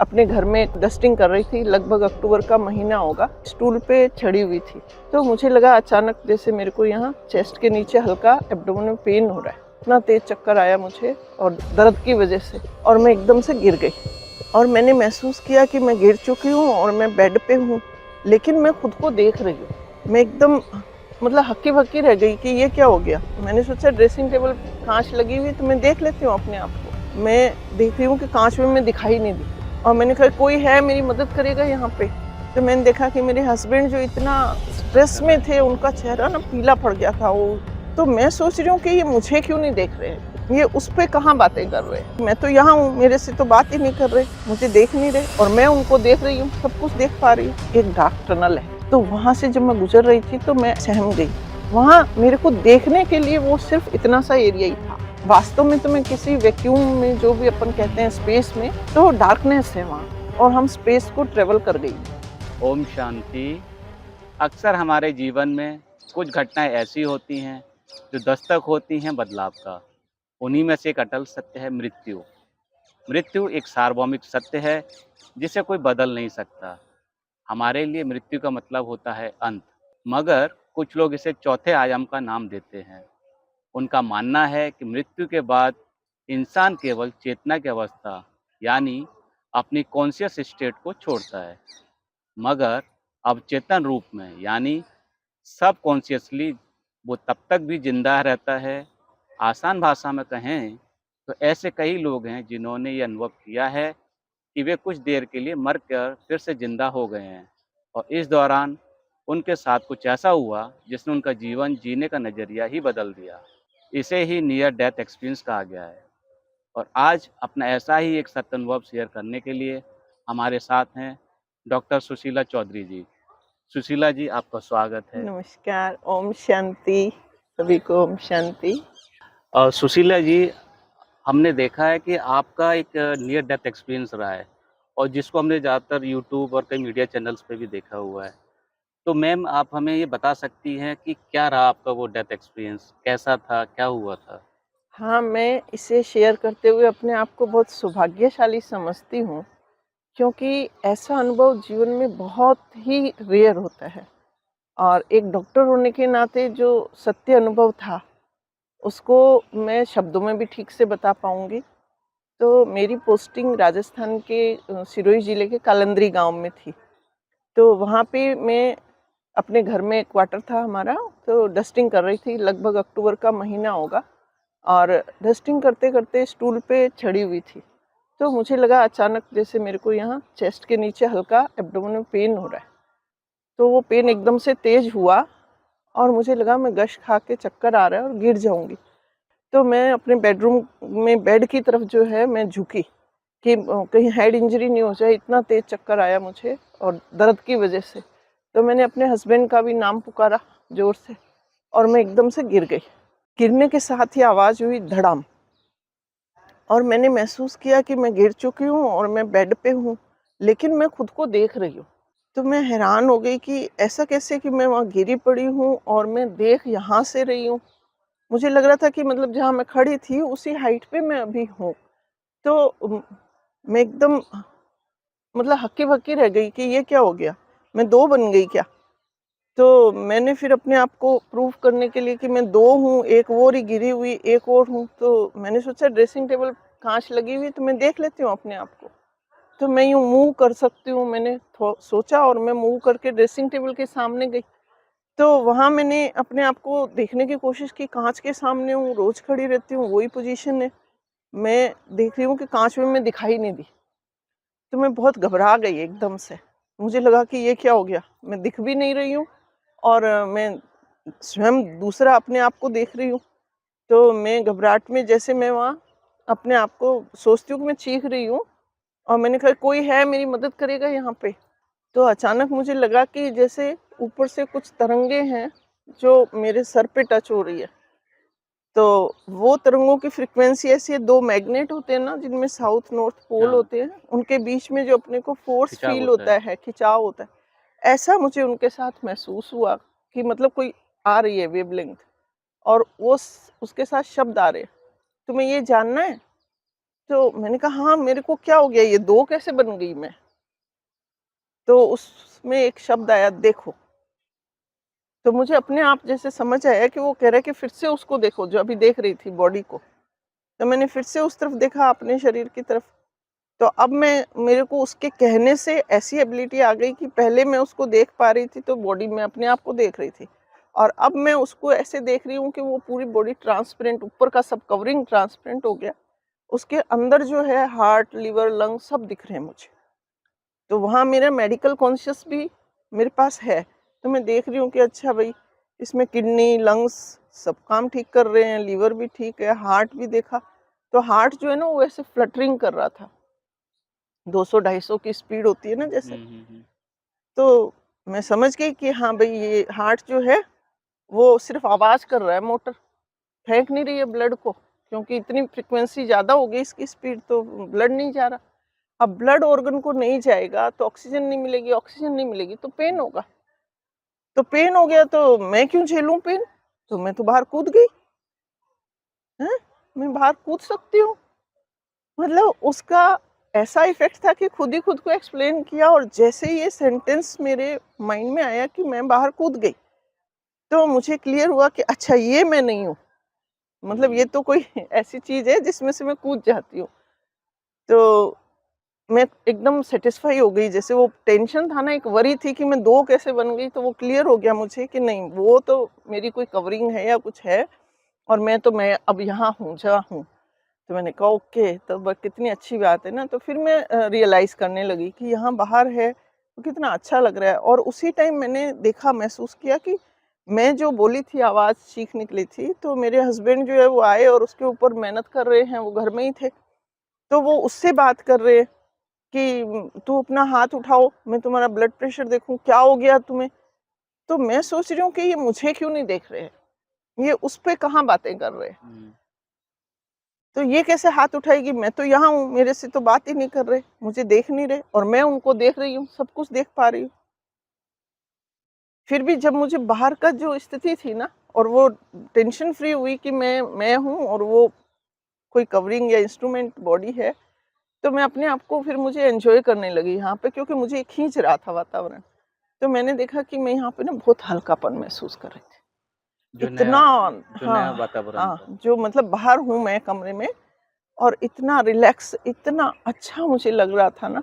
अपने घर में डस्टिंग कर रही थी, लगभग अक्टूबर का महीना होगा। स्टूल पे चढ़ी हुई थी, तो मुझे लगा अचानक जैसे मेरे को यहाँ चेस्ट के नीचे हल्का एब्डोमेन में पेन हो रहा है। इतना तेज चक्कर आया मुझे और दर्द की वजह से, और मैं एकदम से गिर गई और मैंने महसूस किया कि मैं गिर चुकी हूँ और मैं बेड पे हूँ, लेकिन मैं खुद को देख रही हूँ। मैं एकदम मतलब हक्की बक्की रह गई कि ये क्या हो गया। मैंने सोचा ड्रेसिंग टेबल कांच लगी हुई तो मैं देख लेती हूँ अपने आप को। मैं देख रही हूँ कि कांच में मैं दिखाई नहीं दी, और मैंने कहा कोई है मेरी मदद करेगा यहाँ पे। तो मैंने देखा कि मेरे हस्बैंड जो इतना स्ट्रेस में थे, उनका चेहरा ना पीला पड़ गया था वो। तो मैं सोच रही हूँ कि ये मुझे क्यों नहीं देख रहे हैं, ये उस पे कहाँ बातें कर रहे हैं। मैं तो यहाँ हूँ, मेरे से तो बात ही नहीं कर रहे, मुझे देख नहीं रहे, और मैं उनको देख रही हूँ, सब कुछ देख पा रही हूँ। एक डार्क टनल है, तो वहाँ से जब मैं गुजर रही थी तो मैं सहम गई। वहाँ मेरे को देखने के लिए वो सिर्फ इतना सा एरिया ही था। वास्तव में तो मैं किसी वैक्यूम में, जो भी अपन कहते हैं स्पेस में, तो डार्कनेस है वहाँ, और हम स्पेस को ट्रेवल कर गई। ओम शांति। अक्सर हमारे जीवन में कुछ घटनाएं ऐसी होती हैं जो दस्तक होती हैं बदलाव का। उन्हीं में से एक अटल सत्य है मृत्यु। मृत्यु एक सार्वभौमिक सत्य है जिसे कोई बदल नहीं सकता। हमारे लिए मृत्यु का मतलब होता है अंत, मगर कुछ लोग इसे चौथे आयाम का नाम देते हैं। उनका मानना है कि मृत्यु के बाद इंसान केवल चेतना की अवस्था यानी अपनी कॉन्शियस स्टेट को छोड़ता है, मगर अवचेतन रूप में यानी सब कॉन्शियसली वो तब तक भी जिंदा रहता है। आसान भाषा में कहें तो ऐसे कई लोग हैं जिन्होंने ये अनुभव किया है कि वे कुछ देर के लिए मर कर फिर से जिंदा हो गए हैं, और इस दौरान उनके साथ कुछ ऐसा हुआ जिसने उनका जीवन जीने का नज़रिया ही बदल दिया। इसे ही नियर डेथ एक्सपीरियंस कहा गया है। और आज अपना ऐसा ही एक सत्य अनुभव शेयर करने के लिए हमारे साथ हैं डॉक्टर सुशीला चौधरी जी। सुशीला जी, आपका स्वागत है। नमस्कार, ओम शांति, सभी को ओम शांति। सुशीला जी, हमने देखा है कि आपका एक नियर डेथ एक्सपीरियंस रहा है, और जिसको हमने ज़्यादातर यूट्यूब और कई मीडिया चैनल्स पे भी देखा हुआ है। तो मैम, आप हमें ये बता सकती हैं कि क्या रहा आपका वो डेथ एक्सपीरियंस? कैसा था? क्या हुआ था? हाँ, मैं इसे शेयर करते हुए अपने आप को बहुत सौभाग्यशाली समझती हूँ, क्योंकि ऐसा अनुभव जीवन में बहुत ही रेयर होता है। और एक डॉक्टर होने के नाते जो सत्य अनुभव था, उसको मैं शब्दों में भी ठीक से बता पाऊँगी। तो मेरी पोस्टिंग राजस्थान के सिरोही ज़िले के कालंदरी गाँव में थी। तो वहाँ पे मैं अपने घर में, क्वार्टर था हमारा, तो डस्टिंग कर रही थी, लगभग अक्टूबर का महीना होगा, और डस्टिंग करते-करते स्टूल पे चढ़ी हुई थी। तो मुझे लगा अचानक जैसे मेरे को यहाँ चेस्ट के नीचे हल्का एब्डोमेन में पेन हो रहा है। तो वो पेन एकदम से तेज़ हुआ और मुझे लगा मैं गश खा के चक्कर आ रहा है और गिर जाऊँगी। तो मैं अपने बेडरूम में बेड की तरफ जो है मैं झुकी कि कहीं हेड इंजरी नहीं हो जाए, इतना तेज़ चक्कर आया मुझे और दर्द की वज़ह से। तो मैंने अपने हस्बैंड का भी नाम पुकारा ज़ोर से, और मैं एकदम से गिर गई। गिरने के साथ ही आवाज़ हुई धड़ाम, और मैंने महसूस किया कि मैं गिर चुकी हूँ और मैं बेड पे हूँ, लेकिन मैं खुद को देख रही हूँ। तो मैं हैरान हो गई कि ऐसा कैसे कि मैं वहाँ गिरी पड़ी हूँ और मैं देख यहाँ से रही हूँ। मुझे लग रहा था कि मतलब जहाँ मैं खड़ी थी उसी हाइट पे मैं अभी हूँ। तो मैं एकदम मतलब हक्की-बक्की रह गई कि ये क्या हो गया? मैं 2 बन गई क्या? तो मैंने फिर अपने आप को प्रूव करने के लिए कि मैं 2 हूँ, एक वो रही गिरी हुई, एक और हूँ, तो मैंने सोचा ड्रेसिंग टेबल काँच लगी हुई है तो मैं देख लेती हूँ अपने आप को। तो मैं यूँ मूव कर सकती हूँ, मैंने थो सोचा, और मैं मूव करके ड्रेसिंग टेबल के सामने गई। तो वहाँ मैंने अपने आप को देखने की कोशिश की, काँच के सामने हूँ, रोज़ खड़ी रहती हूँ, वही पोज़ीशन है। मैं देख रही हूँ कि काँच में मैं दिखाई नहीं दी। तो मैं बहुत घबरा गई एकदम से। मुझे लगा कि ये क्या हो गया? मैं दिख भी नहीं रही हूँ, और मैं स्वयं दूसरा अपने आप को देख रही हूँ। तो मैं घबराहट में जैसे मैं वहाँ अपने आप को सोचती हूँ कि मैं चीख रही हूँ, और मैंने कहा कोई है मेरी मदद करेगा यहाँ पे? तो अचानक मुझे लगा कि जैसे ऊपर से कुछ तरंगे हैं जो मेरे सर पे टच हो रही है। तो वो तरंगों की फ्रीक्वेंसी ऐसी है, 2 मैग्नेट होते हैं ना जिनमें साउथ नॉर्थ पोल हाँ, होते हैं, उनके बीच में जो अपने को फ़ोर्स खिंचाव फ़ील होता है। होता है, खिंचाव होता है। ऐसा मुझे उनके साथ महसूस हुआ कि मतलब कोई आ रही है वेवलेंथ, और वो स उसके साथ शब्द आ रहे हैं, तुम्हें ये जानना है? तो मैंने कहा हाँ, मेरे को क्या हो गया, ये 2 कैसे बन गई मैं? तो उसमें एक शब्द आया देखो। तो मुझे अपने आप जैसे समझ आया कि वो कह रहा है कि फिर से उसको देखो जो अभी देख रही थी बॉडी को। तो मैंने फिर से उस तरफ देखा अपने शरीर की तरफ। तो अब मैं मेरे को उसके कहने से ऐसी एबिलिटी आ गई कि पहले मैं उसको देख पा रही थी तो बॉडी में अपने आप को देख रही थी। और अब मैं उसको ऐसे देख रही हूँ कि वो पूरी बॉडी ट्रांसपेरेंट, ऊपर का सब कवरिंग ट्रांसपेरेंट हो गया। उसके अंदर जो है हार्ट, लिवर, लंग सब दिख रहे हैं मुझे। तो वहाँ मेरा मेडिकल कॉन्शियस भी मेरे पास है। तो मैं देख रही हूँ कि अच्छा भई, इसमें किडनी, लंग्स सब काम ठीक कर रहे हैं, लीवर भी ठीक है, हार्ट भी देखा। तो हार्ट जो है ना वो ऐसे फ्लटरिंग कर रहा था। 200-250 की स्पीड होती है ना जैसे। हुँ। तो मैं समझ गई कि हाँ भई, ये हार्ट जो है वो सिर्फ़ आवाज़ कर रहा है मोटर, फेंक नहीं रही है ब्लड को, क्योंकि इतनी फ्रीक्वेंसी ज़्यादा हो गई इसकी स्पीड, तो ब्लड नहीं जा रहा। अब ब्लड ऑर्गन को नहीं जाएगा तो ऑक्सीजन नहीं मिलेगी, ऑक्सीजन नहीं मिलेगी तो पेन होगा। तो पेन हो गया तो मैं क्यों झेलूँ पेन? तो मैं तो बाहर कूद गई, हैं? मैं बाहर कूद सकती हूँ। मतलब उसका ऐसा इफ़ेक्ट था कि खुद ही खुद को एक्सप्लेन किया, और जैसे ही ये सेंटेंस मेरे माइंड में आया कि मैं बाहर कूद गई, तो मुझे क्लियर हुआ कि अच्छा ये मैं नहीं हूँ। मतलब ये हुँ। तो कोई ऐसी चीज़ है जिसमें से मैं कूद जाती हूँ। तो मैं एकदम सैटिस्फाई हो गई, जैसे वो टेंशन था ना, एक वरी थी कि मैं 2 कैसे बन गई, तो वो क्लियर हो गया मुझे कि नहीं, वो तो मेरी कोई कवरिंग है या कुछ है, और मैं अब यहाँ हूँ, जहाँ हूँ। तो मैंने कहा ओके, तब कितनी अच्छी बात है ना। तो फिर मैं रियलाइज़ करने लगी कि यहाँ बाहर है, तो कितना अच्छा लग रहा है। और उसी टाइम मैंने देखा, महसूस किया कि मैं जो बोली थी, आवाज़ चीख निकली थी, तो मेरे हस्बैंड जो है वो आए और उसके ऊपर मेहनत कर रहे हैं, वो घर में ही थे। तो वो उससे बात कर रहे हैं कि "तू अपना हाथ उठाओ, मैं तुम्हारा ब्लड प्रेशर देखूँ, क्या हो गया तुम्हें?" तो मैं सोच रही हूँ कि ये मुझे क्यों नहीं देख रहे हैं? ये उस पे कहाँ बातें कर रहे हैं? हुँ। तो ये कैसे हाथ उठाएगी? मैं तो यहाँ हूँ, मेरे से तो बात ही नहीं कर रहे, मुझे देख नहीं रहे, और मैं उनको देख रही हूँ, सब कुछ देख पा रही हूँ। फिर भी जब मुझे बाहर का जो स्थिति थी ना, और वो टेंशन फ्री हुई कि मैं हूँ और वो कोई कवरिंग या इंस्ट्रूमेंट बॉडी है, तो मैं अपने आप को फिर मुझे एन्जॉय करने लगी यहाँ पे, क्योंकि मुझे खींच रहा था वातावरण। तो मैंने देखा कि मैं यहाँ पे ना बहुत हल्कापन महसूस कर रही थी। जो इतना, नया जो नया हाँ, वातावरण हाँ, था। जो मतलब बाहर हूँ मैं कमरे में, और इतना रिलैक्स, इतना अच्छा मुझे लग रहा था ना,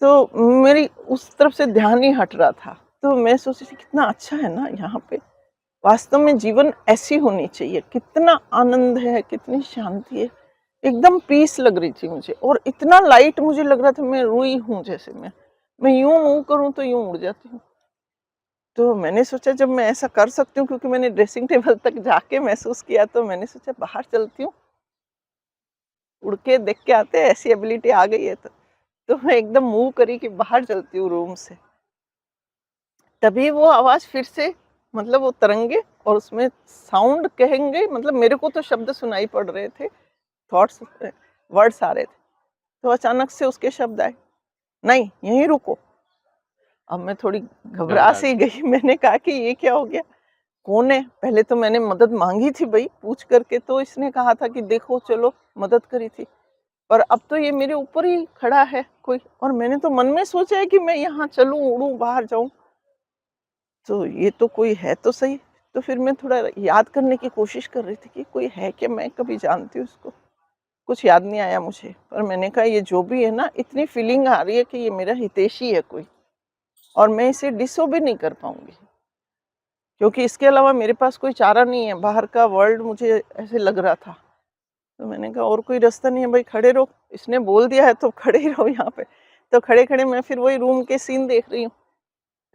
तो मेरी उस तरफ से ध्यान ही हट रहा था। तो मैं सोची थी कितना अच्छा है ना यहाँ पे, वास्तव में जीवन ऐसी होनी चाहिए, कितना आनंद है, कितनी शांति है। एकदम पीस लग रही थी मुझे, और इतना लाइट मुझे लग रहा था, मैं रुई हूँ जैसे मैं यूँ मूव करूँ तो यूँ उड़ जाती हूँ। तो मैंने सोचा जब मैं ऐसा कर सकती हूँ, क्योंकि मैंने ड्रेसिंग टेबल तक जाके महसूस किया, तो मैंने सोचा बाहर चलती हूँ, उड़ के देख के आते हैं, ऐसी एबिलिटी आ गई है तो। तो मैं एकदम मूव करी कि बाहर चलती हूँ रूम से। तभी वो आवाज़ फिर से, मतलब वो तरंगे, और उसमें साउंड कहेंगे, मतलब मेरे को तो शब्द सुनाई पड़ रहे थे, थॉट्स, वर्ड्स आ रहे थे। तो अचानक से उसके शब्द आए, "नहीं, यहीं रुको।" अब मैं थोड़ी घबरा घबराहट। सी गई मैंने कहा कि ये क्या हो गया? कौन है? पहले तो मैंने मदद माँगी थी भई, पूछ करके तो इसने कहा था कि देखो चलो, मदद करी थी। पर अब तो ये मेरे ऊपर ही खड़ा है कोई, और मैंने तो मन में सोचा है कि मैं यहाँ चलूँ, उड़ूँ, बाहर जाऊँ। तो ये तो कोई है तो सही। तो फिर मैं थोड़ा याद करने की कोशिश कर रही थी कि कोई है क्या, मैं कभी जानती हूँ इसको? कुछ याद नहीं आया मुझे। पर मैंने कहा ये जो भी है ना, इतनी फीलिंग आ रही है कि ये मेरा हितैषी है कोई, और मैं इसे डिसओबे नहीं कर पाऊँगी। क्योंकि इसके अलावा मेरे पास कोई चारा नहीं है, बाहर का वर्ल्ड मुझे ऐसे लग रहा था। तो मैंने कहा और कोई रास्ता नहीं है भाई, खड़े रहो, इसने बोल दिया है तो खड़े ही रहो यहाँ पे। तो खड़े-खड़े मैं फिर वही रूम के सीन देख रही हूँ।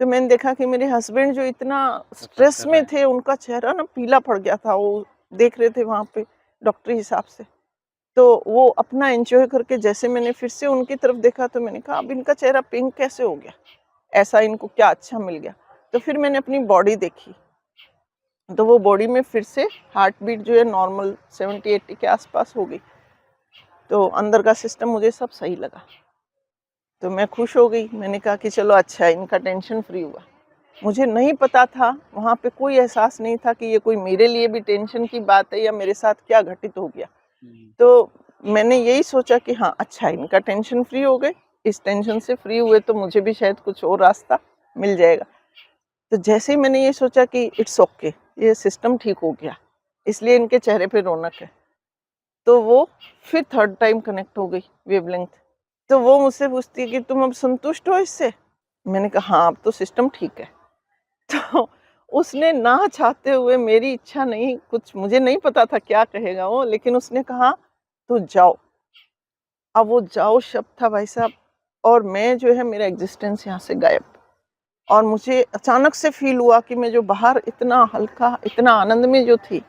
तो मैंने देखा कि मेरे हस्बैंड जो इतना सफ़र स्ट्रेस कर रहे में हैं। थे, उनका चेहरा ना पीला पड़ गया था, वो देख रहे थे वहाँ पे डॉक्टरी हिसाब से। तो वो अपना एन्जॉय करके, जैसे मैंने फिर से उनकी तरफ देखा, तो मैंने कहा अब इनका चेहरा पिंक कैसे हो गया? ऐसा इनको क्या अच्छा मिल गया? तो फिर मैंने अपनी बॉडी देखी, तो वो बॉडी में फिर से हार्ट बीट जो है नॉर्मल 70-80 के आसपास हो गई। तो अंदर का सिस्टम मुझे सब सही लगा। तो मैं खुश हो गई, मैंने कहा कि चलो अच्छा है, इनका टेंशन फ्री हुआ। मुझे नहीं पता था, वहाँ पे कोई एहसास नहीं था कि ये कोई मेरे लिए भी टेंशन की बात है या मेरे साथ क्या घटित हो गया। हुँ। तो मैंने यही सोचा कि हाँ अच्छा इनका टेंशन फ्री हो गए, इस टेंशन से फ्री हुए तो मुझे भी शायद कुछ और रास्ता मिल जाएगा। तो जैसे ही मैंने ये सोचा कि इट्स ओके, ये सिस्टम ठीक हो गया, इसलिए इनके चेहरे पे रौनक है, तो वो फिर थर्ड टाइम कनेक्ट हो गई वेवलेंथ। तो वो मुझसे पूछती है कि तुम अब संतुष्ट हो इससे? मैंने कहा हाँ अब तो सिस्टम ठीक है। तो उसने ना चाहते हुए, मेरी इच्छा नहीं, कुछ मुझे नहीं पता था क्या कहेगा वो, लेकिन उसने कहा तो जाओ। अब वो जाओ शब्द था भाई साहब, और मैं जो है मेरा एग्जिस्टेंस यहाँ से गायब। और मुझे अचानक से फील हुआ कि मैं जो बाहर इतना हल्का, इतना आनंद में जो थी,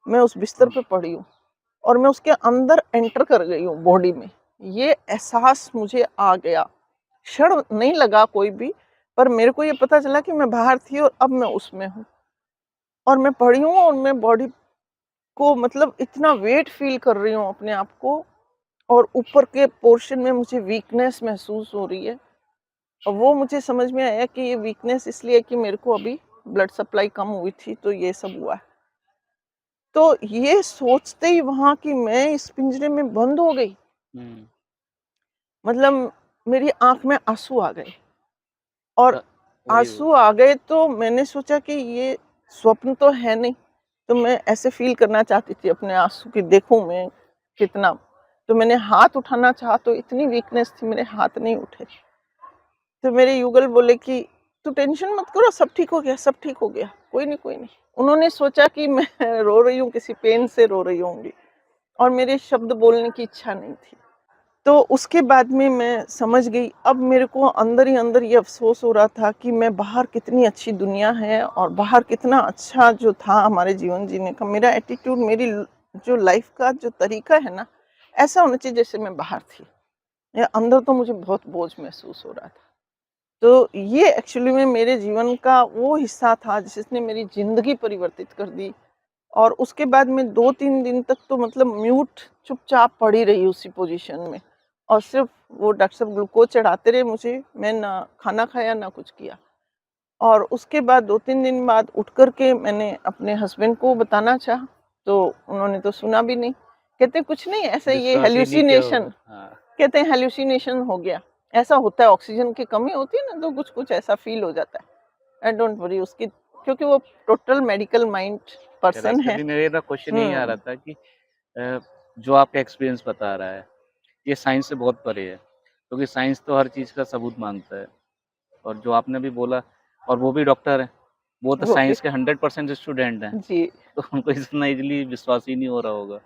मैं उस बिस्तर पे पड़ी हूँ और मैं उसके अंदर एंटर कर गई हूँ बॉडी में। ये एहसास मुझे आ गया। क्षण नहीं लगा कोई भी, पर मेरे को ये पता चला कि मैं बाहर थी और अब मैं उसमें हूँ और मैं पड़ी हूँ और मैं बॉडी को मतलब इतना वेट फील कर रही हूँ अपने आप को, और ऊपर के पोर्शन में मुझे वीकनेस महसूस हो रही है। और वो मुझे समझ में आया कि ये वीकनेस इसलिए है कि मेरे को अभी ब्लड सप्लाई कम हुई थी, तो ये सब हुआ है। तो ये सोचते ही वहाँ कि मैं इस पिंजरे में बंद हो गई, हुँ। मतलब मेरी आँख में आँसू आ गए। और अ, वही वो। आँसू आ गए तो मैंने सोचा कि ये स्वप्न तो है नहीं, तो मैं ऐसे फ़ील करना चाहती थी अपने आँसू कि देखूँ मैं कितना। तो मैंने हाथ उठाना चाहा तो इतनी वीकनेस थी, मेरे हाथ नहीं उठे। तो मेरे युगल बोले कि तू टेंशन मत करो, सब ठीक हो गया, सब ठीक हो गया, कोई नहीं, कोई नहीं। उन्होंने सोचा कि मैं रो रही हूँ, किसी पेन से रो रही होंगी, और मेरे शब्द बोलने की इच्छा नहीं थी। तो उसके बाद में मैं समझ गई, अब मेरे को अंदर ही अंदर ये अफ़सोस हो रहा था कि मैं बाहर कितनी अच्छी दुनिया है और बाहर कितना अच्छा जो था हमारे जीवन जीने का, मेरा एटीट्यूड, मेरी जो लाइफ़ का जो तरीका है ना, ऐसा होना चाहिए जैसे मैं बाहर थी। या अंदर तो मुझे बहुत बोझ महसूस हो रहा था। तो ये एक्चुअली में मेरे जीवन का वो हिस्सा था जिसने मेरी ज़िंदगी परिवर्तित कर दी। और उसके बाद मैं 2-3 दिन तक तो मतलब म्यूट चुपचाप पड़ी रही उसी पोज़ीशन में, और सिर्फ़ वो डॉक्टर साहब ग्लूकोज़ चढ़ाते रहे मुझे, मैं ना खाना खाया ना कुछ किया। और उसके बाद 2-3 दिन बाद उठ कर के मैंने अपने हस्बैंड को बताना चाहा, तो उन्होंने तो सुना भी नहीं। कहते कुछ नहीं, ऐसा ये विश्वास ही नहीं किया हैल्यूसिनेशन, होगा। हाँ। कहते हैं हैल्यूसिनेशन हो गया। ऐसा होता है, ऑक्सीजन की कमी होती है ना तो कुछ-कुछ ऐसा फ़ील हो जाता है। डोंट वरी उसकी, क्योंकि वो टोटल मेडिकल माइंड यार पर्सन है। एक्चुअली मेरा क्वेश्चन यही आ रहा हुँ। था कि जो आपका एक्सपीरियंस बता रहा है, ये साइंस से बहुत परे है, क्योंकि साइंस तो हर चीज़ का सबूत मानता है। और जो आपने अभी बोला, और वो भी डॉक्टर हैं, वो तो वो भी साइंस के 100% स्टूडेंट हैं, जी। तो उनको इतना ईज़िली विश्वास ही नहीं हो रहा होगा।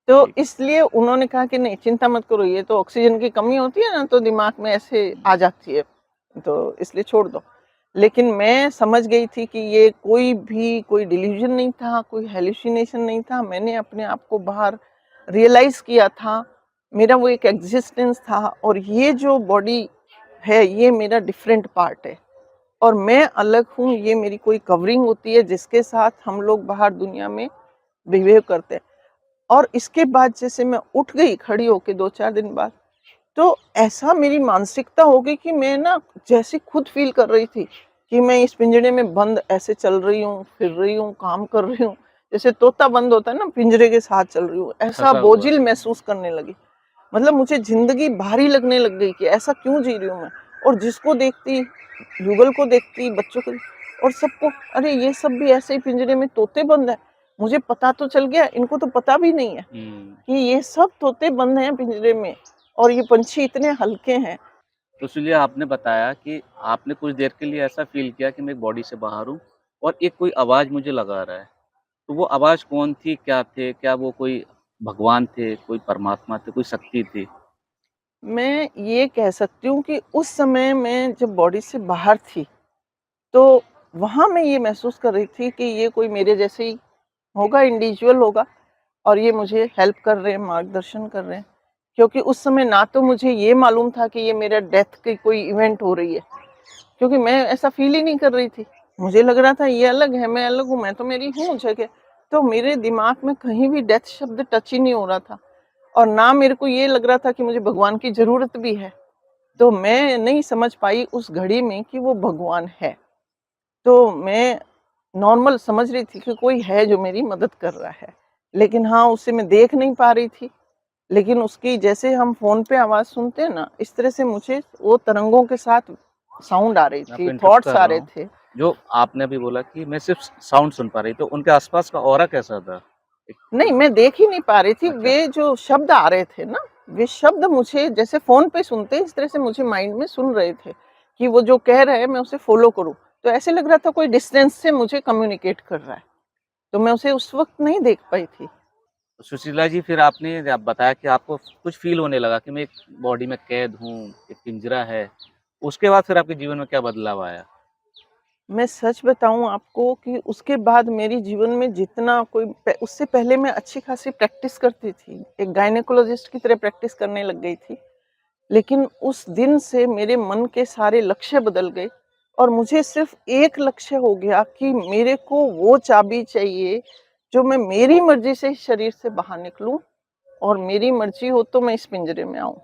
तो ठीक है। इसलिए उन्होंने कहा कि नहीं चिंता मत करो, ये तो ऑक्सीजन की कमी होती है ना तो दिमाग में ऐसे आ हुँ, जाती है, तो इसलिए छोड़ दो। लेकिन मैं समझ गई थी कि ये कोई डिल्यूज़न नहीं था, कोई हैलुसिनेशन नहीं था। मैंने अपने आप को बाहर रियलाइज़ किया था, मेरा वो एक एक्जिस्टेंस था, और ये जो बॉडी है ये मेरा डिफरेंट पार्ट है और मैं अलग हूँ, ये मेरी कोई कवरिंग होती है जिसके साथ हम लोग बाहर दुनिया में बिहेव करते हैं। और इसके बाद जैसे मैं उठ गई खड़ी होके 2-4 दिन बाद, तो ऐसा मेरी मानसिकता हो गई कि मैं ना जैसे खुद फ़ील कर रही थी कि मैं इस पिंजरे में बंद ऐसे चल रही हूँ, फिर रही हूँ, काम कर रही हूँ। जैसे तोता बंद होता है ना, पिंजरे के साथ चल रही हूँ, ऐसा फँसा हुआ। बोझिल महसूस करने लगी। मतलब मुझे ज़िंदगी भारी लगने लग गई कि ऐसा क्यों जी रही हूँ मैं। और जिसको देखती, युगल को देखती, बच्चों को, और सबको, अरे ये सब भी ऐसे ही पिंजरे में तोते बंद है। मुझे पता तो चल गया, इनको तो पता भी नहीं है हुँ, कि ये सब तोते बंद हैं पिंजरे में और ये पंछी इतने हल्के हैं। तो इसलिए आपने बताया कि आपने कुछ देर के लिए ऐसा फ़ील किया कि मैं एक बॉडी से बाहर हूँ और एक कोई आवाज़ मुझे लगा रहा है। तो वो आवाज़ कौन थी? क्या थे? क्या वो कोई भगवान थे, कोई परमात्मा थे, कोई शक्ति थी? मैं ये कह सकती हूँ कि उस समय मैं जब बॉडी से बाहर थी, तो वहाँ मैं ये महसूस कर रही थी कि ये कोई मेरे जैसे ही होगा, इंडिविजुअल होगा, और ये मुझे हेल्प कर रहे हैं, मार्गदर्शन कर रहे हैं। क्योंकि उस समय ना तो मुझे ये मालूम था कि ये मेरा डेथ की कोई इवेंट हो रही है, क्योंकि मैं ऐसा फ़ील ही नहीं कर रही थी। मुझे लग रहा था ये अलग है, मैं अलग हूँ, मैं तो मेरी हूँ जगह। तो मेरे दिमाग में कहीं भी डेथ शब्द टच ही नहीं हो रहा था, और ना मेरे को ये लग रहा था कि मुझे भगवान की ज़रूरत भी है। तो मैं नहीं समझ पाई उस घड़ी में कि वो भगवान है। तो मैं नॉर्मल समझ रही थी कि कोई है जो मेरी मदद कर रहा है। लेकिन हाँ, उसे मैं देख नहीं पा रही थी। लेकिन उसकी जैसे हम फ़ोन पे आवाज़ सुनते हैं ना, इस तरह से मुझे वो तरंगों के साथ साउंड आ रही मैं थी, आपको इंटरप्ट थॉट्स कर आ रहा रहे हूँ। थे। जो आपने अभी बोला कि मैं सिर्फ़ साउंड सुन पा रही, तो उनके आस-पास का ऑरा कैसा था? नहीं, एक मैं देख ही नहीं पा रही थी, अच्छा, वे जो शब्द आ रहे थे ना, वे शब्द मुझे जैसे फ़ोन पे सुनते हैं, इस तरह से मुझे माइंड में सुन रहे थे, कि वो जो कह रहे हैं मैं उसे फ़ॉलो करूँ। तो ऐसे लग रहा था कोई डिस्टेंस से मुझे कम्युनिकेट कर रहा है, तो मैं उसे उस वक़्त नहीं देख पाई थी। सुशीला जी, फिर आपने आप बताया कि आपको कुछ फ़ील होने लगा कि मैं एक बॉडी में कैद हूँ, एक पिंजरा है। उसके बाद फिर आपके जीवन में क्या बदलाव आया? मैं सच बताऊँ आपको कि उसके बाद मेरी जीवन में जितना कोई उससे पहले मैं अच्छी खासी प्रैक्टिस करती थी। एक गायनेकोलॉजिस्ट की तरह प्रैक्टिस करने लग गई थी। लेकिन उस दिन से मेरे मन के सारे लक्ष्य बदल गए और मुझे सिर्फ़ एक लक्ष्य हो गया कि मेरे को वो चाबी चाहिए, जो मैं मेरी मर्ज़ी से इस शरीर से बाहर निकलूँ और मेरी मर्ज़ी हो तो मैं इस पिंजरे में आऊँ।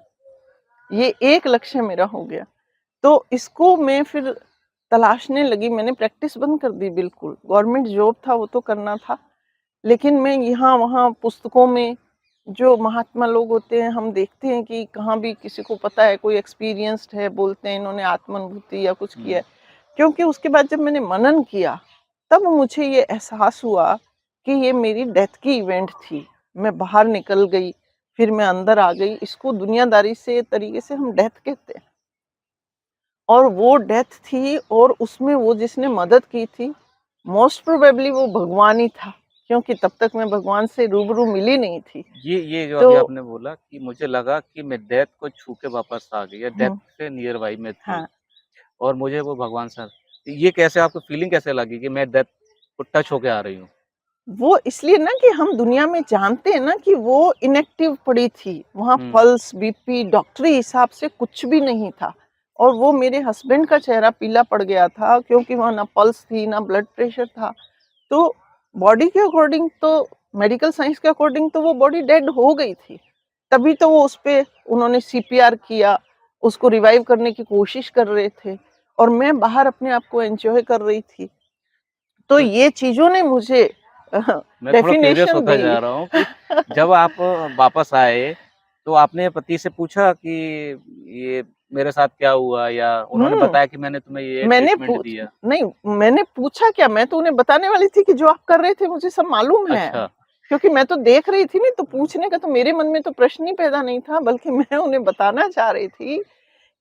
ये एक लक्ष्य मेरा हो गया। तो इसको मैं फिर तलाशने लगी, मैंने प्रैक्टिस बंद कर दी बिल्कुल। गवर्नमेंट जॉब था वो तो करना था, लेकिन मैं यहाँ-वहाँ पुस्तकों में जो महात्मा लोग होते हैं, हम देखते हैं कि कहाँ भी किसी को पता है, कोई एक्सपीरियंस्ड है, बोलते हैं इन्होंने आत्मानुभूति या कुछ किया हुँ, है। क्योंकि उसके बाद जब मैंने मनन किया, तब मुझे ये एहसास हुआ कि ये मेरी डेथ की इवेंट थी। मैं बाहर निकल गई, फिर मैं अंदर आ गई। इसको दुनियादारी से तरीके से हम डेथ कहते हैं। और वो डेथ थी और उसमें वो जिसने मदद की थी, मोस्ट प्रोबेबली वो भगवान ही था, क्योंकि तब तक मैं भगवान से रूबरू मिली नहीं थी। ये जो तो अभी आपने बोला कि मुझे लगा कि मैं डेथ को छू के वापस आ गई या डेथ हुँ, से नियर बाई में थी हाँ, और मुझे वो भगवान सा ये कैसे आपको फीलिंग कैसे लगी कि मैं डेथ को टच होके आ रही हूँ? वो इसलिए ना कि हम दुनिया में जानते हैं ना कि वो इनएक्टिव पड़ी थी। वहाँ हुँ, पल्स, बीपी डॉक्टरी हिसाब से कुछ भी नहीं था और वो मेरे हस्बैंड का चेहरा पीला पड़ गया था क्योंकि वहाँ ना पल्स थी, ना ब्लड प्रेशर था। तो बॉडी के अकॉर्डिंग तो मेडिकल साइंस के अकॉर्डिंग तो वो बॉडी डेड हो गई थी। तभी तो वो उसपे उन्होंने सीपीआर किया, उसको रिवाइव करने की कोशिश कर रहे थे और मैं बाहर अपने आप को एन्जॉय कर रही थी। तो तो ये चीज़ों ने मुझे मैं थोड़ा क्यूरियस डेफ़िनेशन होता दी। जा रहा हूँ कि जब आप वापस आए, तो आपने पति से पूछा कि ये मेरे साथ क्या हुआ या उन्होंने हुँ, बताया कि मैंने तुम्हें ये मैंने ट्रीटमेंट पूछ दिया? नहीं, मैंने पूछा क्या, मैं तो उन्हें बताने वाली थी कि जो आप कर रहे थे मुझे सब मालूम है। अच्छा, क्योंकि मैं तो देख रही थी नहीं, तो पूछने का तो मेरे मन में तो प्रश्न ही पैदा नहीं था, बल्कि मैं उन्हें बताना चाह रही थी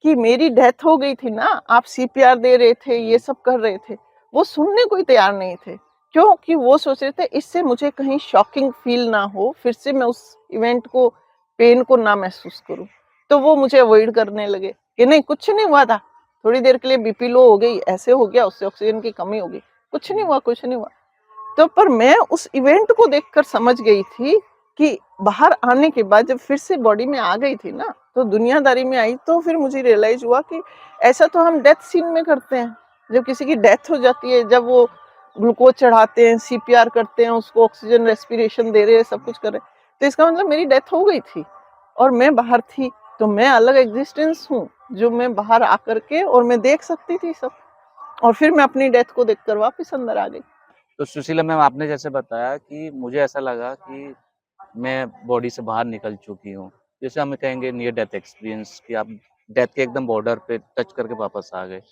कि मेरी डेथ हो गई थी ना, आप सीपीआर दे रहे थे, ये हुँ, सब कर रहे थे। वो सुनने को ही तैयार नहीं थे। क्योंकि वो सोच रहे थे इससे मुझे कहीं शॉकिंग फ़ील ना हो, फिर से मैं उस इवेंट को, पेन को ना महसूस करूँ। तो वो मुझे अवॉइड करने लगे कि नहीं कुछ नहीं हुआ था, थोड़ी देर के लिए बीपी लो हो गई, ऐसे हो गया, उससे ऑक्सीजन की कमी हो गई। कुछ नहीं हुँ। हुआ, कुछ नहीं हुआ। तो पर मैं उस इवेंट को देखकर समझ गई थी कि बाहर आने के बाद जब फिर से बॉडी में आ गई थी ना, तो दुनियादारी में आई तो फिर मुझे रियलाइज़ हुआ कि ऐसा तो हम डेथ सीन में करते हैं। जब किसी की डेथ हो जाती है, जब वो ग्लूकोज़ चढ़ाते हैं, सीपीआर करते हैं, उसको ऑक्सीजन रेस्पिरेशन दे रहे हैं, सब कुछ कर रहे हैं। तो इसका मतलब मेरी डेथ हो गई थी और मैं बाहर थी, तो मैं अलग एक्जिस्टेंस हूँ, जो मैं बाहर आकर के और मैं देख सकती थी सब और फिर मैं अपनी डेथ को देखकर वापस अंदर आ गई। तो सुशीला मैम आपने जैसे बताया कि मुझे ऐसा लगा कि मैं बॉडी से बाहर निकल चुकी हूँ। जैसे हम कहेंगे नियर डेथ एक्सपीरियंस कि आप डेथ के एकदम बॉर्डर पे टच करके वापस आ गए।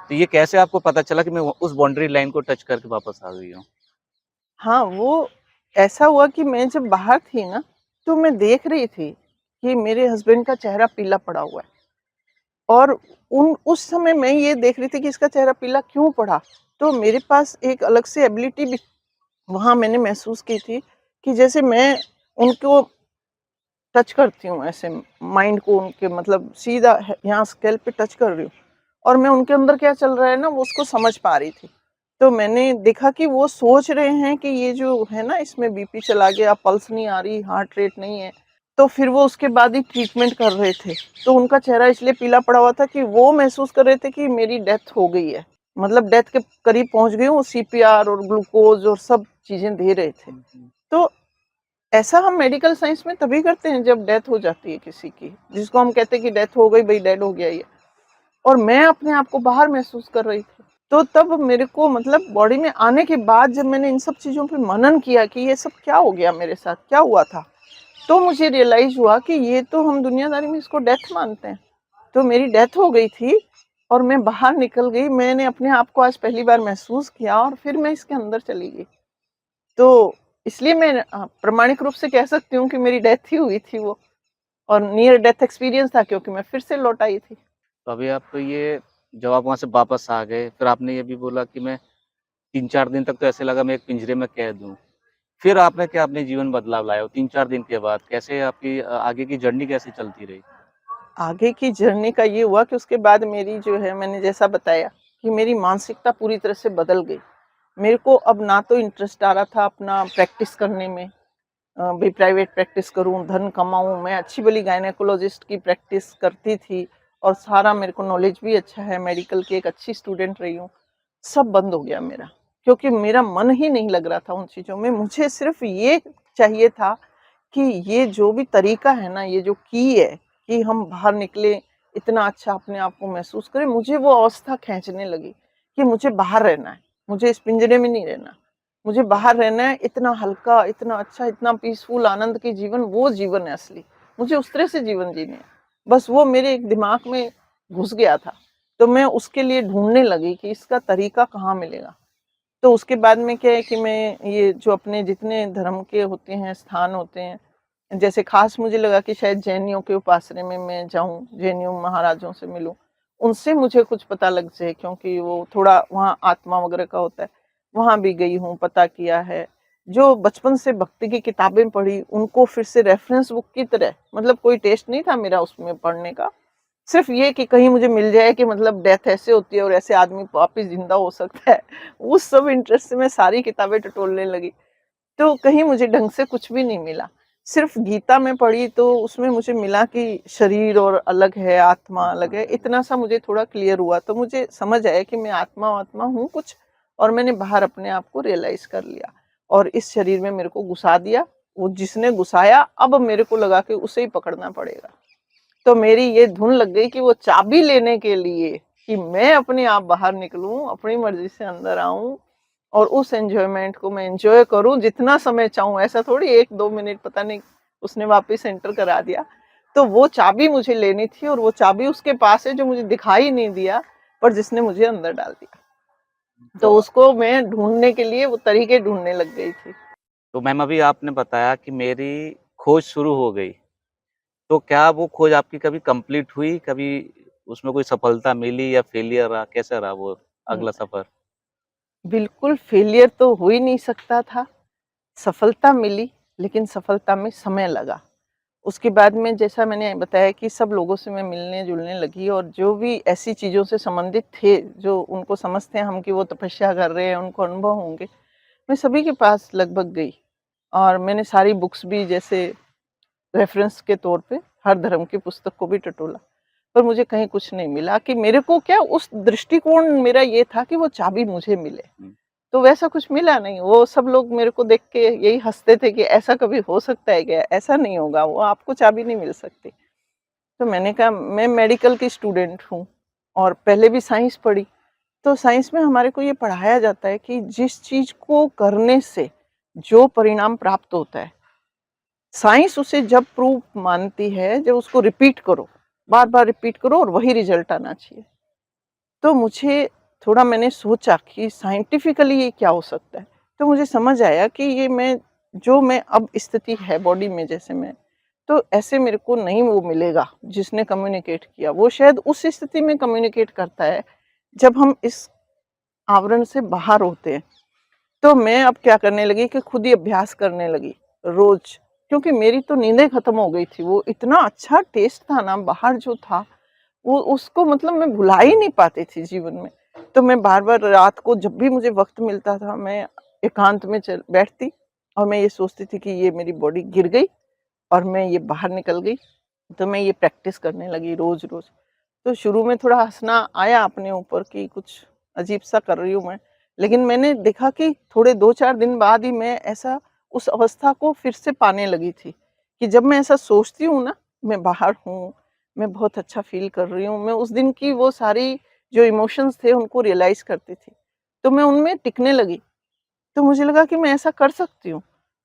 तो ये कैसे आपको पता चला कि मैं उस बाउंड्री लाइन को टच करके वापस आ गई हूँ? हाँ, वो ऐसा हुआ कि मैं जब बाहर थी ना, तो मैं देख रही थी कि मेरे हस्बैंड का चेहरा पीला पड़ा हुआ है और उन उस समय मैं ये देख रही थी कि इसका चेहरा पीला क्यों पड़ा? तो मेरे पास एक अलग से एबिलिटी भी वहाँ मैंने महसूस की थी कि जैसे मैं उनको टच करती हूँ ऐसे माइंड को उनके मतलब सीधा यहाँ स्कैल्प पे टच कर रही हूँ और मैं उनके अंदर क्या चल रहा है ना वो उसको समझ पा रही थी। तो मैंने देखा कि वो सोच रहे हैं कि ये जो है ना इसमें बीपी चला गया, पल्स नहीं आ रही, हार्ट रेट नहीं है। तो फिर वो उसके बाद ही ट्रीटमेंट कर रहे थे। तो उनका चेहरा इसलिए पीला पड़ा हुआ था कि वो महसूस कर रहे थे कि मेरी डेथ हो गई है। मतलब डेथ के करीब पहुँच गई हूँ, वो सीपीआर और ग्लूकोज़ और सब चीज़ें दे रहे थे। हुँ, हुँ। तो ऐसा हम मेडिकल साइंस में तभी करते हैं जब डेथ हो जाती है किसी की, जिसको हम कहते हैं कि डेथ हो गई भई, डेड हो गया ये। और मैं अपने आप को बाहर महसूस कर रही थी। तो तब मेरे को मतलब बॉडी में आने के बाद जब मैंने इन सब चीज़ों पे मनन किया कि ये सब क्या हो गया मेरे साथ, क्या हुआ था? तो मुझे रियलाइज़ हुआ कि ये तो हम दुनियादारी में इसको डेथ मानते हैं। तो मेरी डेथ हो गई थी और मैं बाहर निकल गई। मैंने अपने आप को आज पहली बार महसूस किया और फिर मैं इसके अंदर चली गई। तो इसलिए मैं प्रामाणिक रूप से कह सकती हूँ कि मेरी डेथ ही हुई थी वो, और नियर डेथ एक्सपीरियंस था क्योंकि मैं फिर से लौट आई थी। तो अभी आप तो ये जब आप वहाँ से वापस आ गए, फिर आपने ये भी बोला कि मैं 3-4 दिन तक तो ऐसे लगा मैं एक पिंजरे में कैद हूँ। फिर आपने क्या अपने जीवन बदलाव लाया हो 3-4 दिन के बाद? कैसे आपकी आगे की जर्नी कैसे चलती रही? आगे की जर्नी का ये हुआ कि उसके बाद मेरी जो है, मैंने जैसा बताया कि मेरी मानसिकता पूरी तरह से बदल गई। मेरे को अब ना तो इंटरेस्ट आ रहा था अपना प्रैक्टिस करने में, भी प्राइवेट प्रैक्टिस करूँ, धन कमाऊँ। मैं अच्छी-भली गायनेकोलॉजिस्ट की प्रैक्टिस करती थी और सारा मेरे को नॉलेज भी अच्छा है, मेडिकल की एक अच्छी स्टूडेंट रही हूँ। सब बंद हो गया मेरा, क्योंकि मेरा मन ही नहीं लग रहा था उन चीज़ों में। मुझे सिर्फ़ ये चाहिए था कि ये जो भी तरीका है ना, ये जो की है कि हम बाहर निकले, इतना अच्छा अपने आप को महसूस करें, मुझे वो अवस्था खींचने लगी कि मुझे बाहर रहना है, मुझे इस पिंजरे में नहीं रहना। मुझे बाहर रहना है, इतना हल्का, इतना अच्छा, इतना पीसफुल आनंद की जीवन, वो जीवन है असली। मुझे उस तरह से जीवन जीने हैं। बस वो मेरे एक दिमाग में घुस गया था। तो मैं उसके लिए ढूँढने लगी कि इसका तरीका कहाँ मिलेगा। तो उसके बाद में क्या है कि मैं ये जो अपने जितने धर्म के होते हैं, स्थान होते हैं, जैसे ख़ास मुझे लगा कि शायद जैनियों के उपासने में मैं जाऊँ, जैनियों महाराजों से मिलूँ, उनसे मुझे कुछ पता लग जाए, क्योंकि वो थोड़ा वहाँ आत्मा वगैरह का होता है। वहाँ भी गई हूँ, पता किया है। जो बचपन से भक्ति की किताबें पढ़ी, उनको फिर से रेफ़रेंस बुक की तरह, मतलब कोई टेस्ट नहीं था मेरा उसमें पढ़ने का। सिर्फ़ ये कि कहीं मुझे मिल जाए कि मतलब डेथ ऐसे होती है और ऐसे आदमी वापस ज़िंदा हो सकता है। उस सब इंटरेस्ट से मैं सारी किताबें टटोलने लगी। तो कहीं मुझे ढंग से कुछ भी नहीं मिला। सिर्फ़ गीता में पढ़ी तो उसमें मुझे मिला कि शरीर और अलग है, आत्मा अलग है, इतना सा मुझे थोड़ा क्लियर हुआ। तो मुझे समझ आया कि मैं आत्मा-वात्मा हूँ कुछ, और मैंने बाहर अपने आप को रियलाइज़ कर लिया और इस शरीर में मेरे को घुसा दिया। वो जिसने घुसाया, अब मेरे को लगा कि उसे ही पकड़ना पड़ेगा। तो मेरी ये धुन लग गई कि वो चाबी लेने के लिए कि मैं अपने आप बाहर निकलूँ, अपनी मर्ज़ी से अंदर आऊँ और उस एन्जॉयमेंट को मैं एन्जॉय करूँ जितना समय चाहूँ। ऐसा थोड़ी 1-2 मिनट, पता नहीं, उसने वापस एंटर करा दिया। तो वो चाबी मुझे लेनी थी और वो चाबी उसके पास है जो मुझे दिखाई नहीं दिया, पर जिसने मुझे अंदर डाल दिया। तो तो उसको मैं ढूँढने के लिए वो तरीके ढूँढने लग गई थी। तो मैम अभी आपने बताया कि मेरी खोज शुरू हो गई। तो क्या वो खोज आपकी कभी कंप्लीट हुई? कभी उसमें कोई सफलता मिली या फेलियर रहा? कैसा रहा वो हुँ, अगला सफ़र? बिल्कुल फेलियर तो हो ही नहीं सकता था। सफलता मिली, लेकिन सफलता में समय लगा। उसके बाद में जैसा मैंने बताया कि सब लोगों से मैं मिलने-जुलने लगी और जो भी ऐसी चीज़ों से संबंधित थे, जो उनको समझते हैं हम कि वो तपस्या कर रहे हैं, उनको अनुभव होंगे, मैं सभी के पास लगभग गई और मैंने सारी बुक्स भी जैसे रेफ़रेंस के तौर पे हर धर्म की पुस्तक को भी टटोला, पर मुझे कहीं कुछ नहीं मिला कि मेरे को क्या, उस दृष्टिकोण मेरा ये था कि वो चाबी मुझे मिले। हुँ। तो वैसा कुछ मिला नहीं। वो सब लोग मेरे को देख के यही हँसते थे कि ऐसा कभी हो सकता है क्या? ऐसा नहीं होगा, वो आपको चाबी नहीं मिल सकती। तो मैंने कहा मैं मेडिकल की स्टूडेंट हूँ और पहले भी साइंस पढ़ी। तो साइंस में हमारे को ये पढ़ाया जाता है कि जिस चीज़ को करने से जो परिणाम प्राप्त होता है, साइंस उसे जब प्रूव मानती है जब उसको रिपीट करो, बार-बार रिपीट करो और वही रिज़ल्ट आना चाहिए। तो मुझे थोड़ा, मैंने सोचा कि साइंटिफिकली ये क्या हो सकता है? तो मुझे समझ आया कि ये मैं अब स्थिति है बॉडी में जैसे मैं, तो ऐसे मेरे को नहीं वो मिलेगा जिसने कम्युनिकेट किया। वो शायद उस स्थिति में कम्युनिकेट करता है जब हम इस आवरण से बाहर होते हैं। तो मैं अब क्या करने लगी कि खुद ही अभ्यास करने लगी, रोज़। क्योंकि मेरी तो नींदें खत्म हो गई थी। वो इतना अच्छा टेस्ट था ना बाहर जो था, वो उसको मतलब मैं भुला ही नहीं पाती थी जीवन में। तो मैं बार-बार रात को जब भी मुझे वक़्त मिलता था, मैं एकांत में चल बैठती और मैं ये सोचती थी कि ये मेरी बॉडी गिर गई और मैं ये बाहर निकल गई। तो मैं ये प्रैक्टिस करने लगी रोज़-रोज़। तो शुरू में थोड़ा हँसना आया अपने ऊपर कि कुछ अजीब-सा कर रही हूँ मैं। लेकिन मैंने देखा कि थोड़े 2-4 दिन बाद ही मैं ऐसा उस अवस्था को फिर से पाने लगी थी, कि जब मैं ऐसा सोचती हूँ ना, मैं बाहर हूँ, मैं बहुत अच्छा फ़ील कर रही हूँ, मैं उस दिन की वो सारी जो इमोशंस थे उनको रियलाइज़ करती थी। तो मैं उनमें टिकने लगी। तो मुझे लगा कि मैं ऐसा कर सकती हूँ।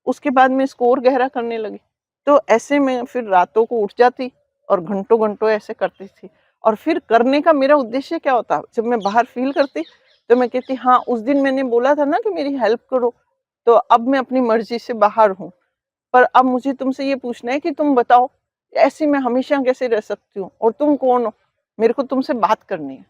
उसके बाद मैं इसको और गहरा करने लगी। तो ऐसे में फिर रातों को उठ जाती और घंटों-घंटों ऐसे करती थी। और फिर करने का मेरा उद्देश्य क्या होता? जब मैं बाहर फ़ील करती, तो मैं कहती हाँ, उस दिन मैंने बोला था ना कि मेरी हेल्प करो, तो अब मैं अपनी मर्ज़ी से बाहर हूँ। पर अब मुझे तुमसे ये पूछना है कि तुम बताओ, ऐसे मैं हमेशा कैसे रह सकती हूँ? और तुम कौन हो? मेरे को तुमसे बात करनी है।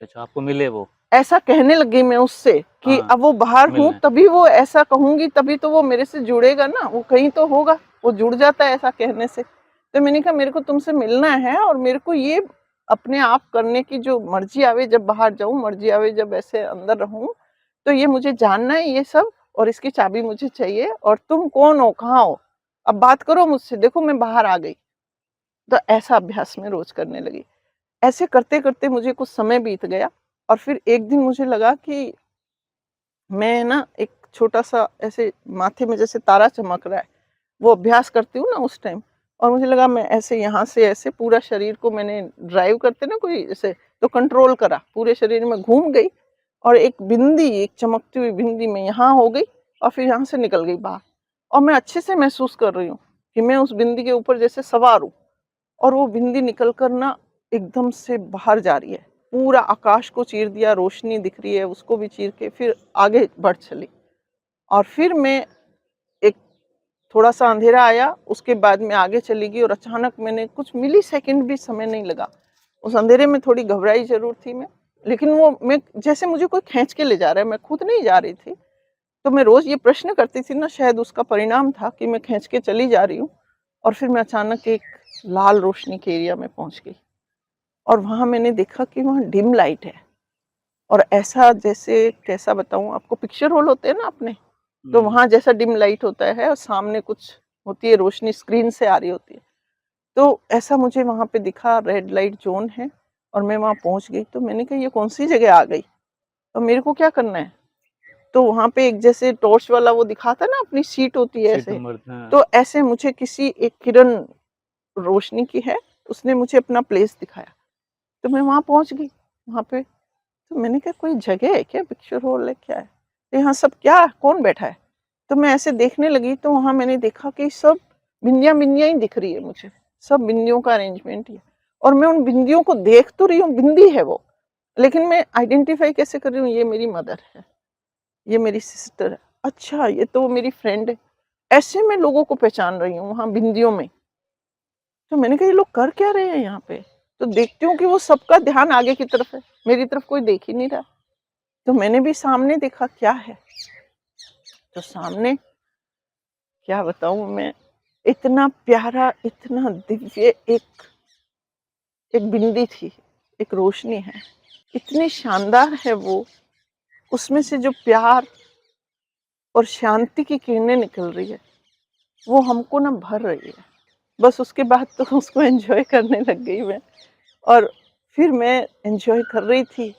अच्छा, आपको मिले वो? ऐसा कहने लग गई मैं उससे कि हाँ, अब वो बाहर हूँ, मिलने। तभी वो ऐसा कहूँगी, तभी तो वो मेरे से जुड़ेगा ना, वो कहीं तो होगा, वो जुड़ जाता है ऐसा कहने से। तो मैंने कहा मेरे को तुमसे मिलना है और मेरे को ये अपने आप करने की जो मर्ज़ी आवे जब बाहर जाऊँ, मर्ज़ी आवे जब ऐसे अंदर रहूँ, तो ये मुझे जानना है ये सब और इसकी चाबी मुझे चाहिए और तुम कौन हो, कहाँ हो? अब बात करो मुझसे, देखो मैं बाहर आ गई। तो ऐसा अभ्यास मैं रोज़ करने लगी। ऐसे करते-करते मुझे कुछ समय बीत गया और फिर एक दिन मुझे लगा कि मैं ना एक छोटा-सा ऐसे माथे में जैसे तारा चमक रहा है, वो अभ्यास करती हूँ ना उस टाइम और मुझे लगा मैं ऐसे यहाँ से ऐसे पूरा शरीर को मैंने ड्राइव करते ना कोई ऐसे तो कंट्रोल करा, पूरे शरीर में घूम गई और एक बिंदी, एक चमकती हुई बिंदी में यहाँ हो गई और फिर यहाँ से निकल गई बाहर। और मैं अच्छे से महसूस कर रही हूँ कि मैं उस बिंदी के ऊपर जैसे सवार हूँ और वो बिंदी निकल कर ना एकदम से बाहर जा रही है। पूरा आकाश को चीर दिया, रोशनी दिख रही है, उसको भी चीर के फिर आगे बढ़ चली। और फिर मैं एक थोड़ा-सा अंधेरा आया, उसके बाद मैं आगे चली गई और अचानक मैंने कुछ मिलीसेकंड भी समय नहीं लगा। उस अंधेरे में थोड़ी घबराई ज़रूर थी मैं, लेकिन वो मैं जैसे मुझे कोई खींच के ले जा रहा है, मैं खुद नहीं जा रही थी। तो मैं रोज़ ये प्रश्न करती थी ना, शायद उसका परिणाम था कि मैं खींच के चली जा रही हूँ और फिर मैं अचानक एक लाल रोशनी के एरिया में पहुँच गई और वहाँ मैंने देखा कि वहाँ डिम लाइट है और ऐसा जैसे कैसा बताऊँ आपको, पिक्चर हॉल होते हैं ना अपने, तो हुँ, वहाँ जैसा डिम लाइट होता है और सामने कुछ होती है रोशनी स्क्रीन से आ रही होती है। तो ऐसा मुझे वहाँ पे दिखा, रेड लाइट ज़ोन है और मैं वहाँ पहुँच गई। तो मैंने कहा ये कौन-सी जगह आ गई? और मेरे को क्या करना है? तो वहाँ पे एक जैसे टॉर्च वाला वो दिखाता है ना, अपनी सीट होती है सीट ऐसे, नंबर हाँ, तो ऐसे मुझे किसी एक किरण रोशनी की है, उसने मुझे अपना प्लेस दिखाया। तो मैं वहाँ पहुँच गई, वहाँ पे तो मैंने कहा कोई जगह है क्या? पिक्चर हॉल है क्या है? तो यहाँ सब क्या कौन बैठा है? तो मैं ऐसे देखने लगी तो वहाँ मैंने देखा कि सब बिंदियाँ-बिंदियाँ ही दिख रही है मुझे। सब बिंदियों का अरेंजमेंट ही है और मैं उन बिंदियों को देख तो रही हूँ, बिंदी है वो, लेकिन मैं आइडेंटिफ़ाई कैसे कर रही हूँ, ये मेरी मदर है, ये मेरी सिस्टर है, अच्छा ये तो मेरी फ्रेंड है। ऐसे मैं लोगों को पहचान रही हूँ वहाँ बिंदियों में। तो मैंने कहा ये लोग कर क्या रहे हैं यहाँ पे? तो देखती हूँ कि वो सबका ध्यान आगे की तरफ है, मेरी तरफ कोई देख ही नहीं रहा। तो मैंने भी सामने देखा क्या है, तो सामने क्या बताऊँ मैं, इतना प्यारा, इतना दिव्य एक बिंदी थी, एक रोशनी है, इतनी शानदार है वो, उसमें से जो प्यार और शांति की किरणें निकल रही है, वो हमको ना भर रही है। बस उसके बाद तो उसको एन्जॉय करने लग गई मैं और फिर मैं एन्जॉय कर रही थी।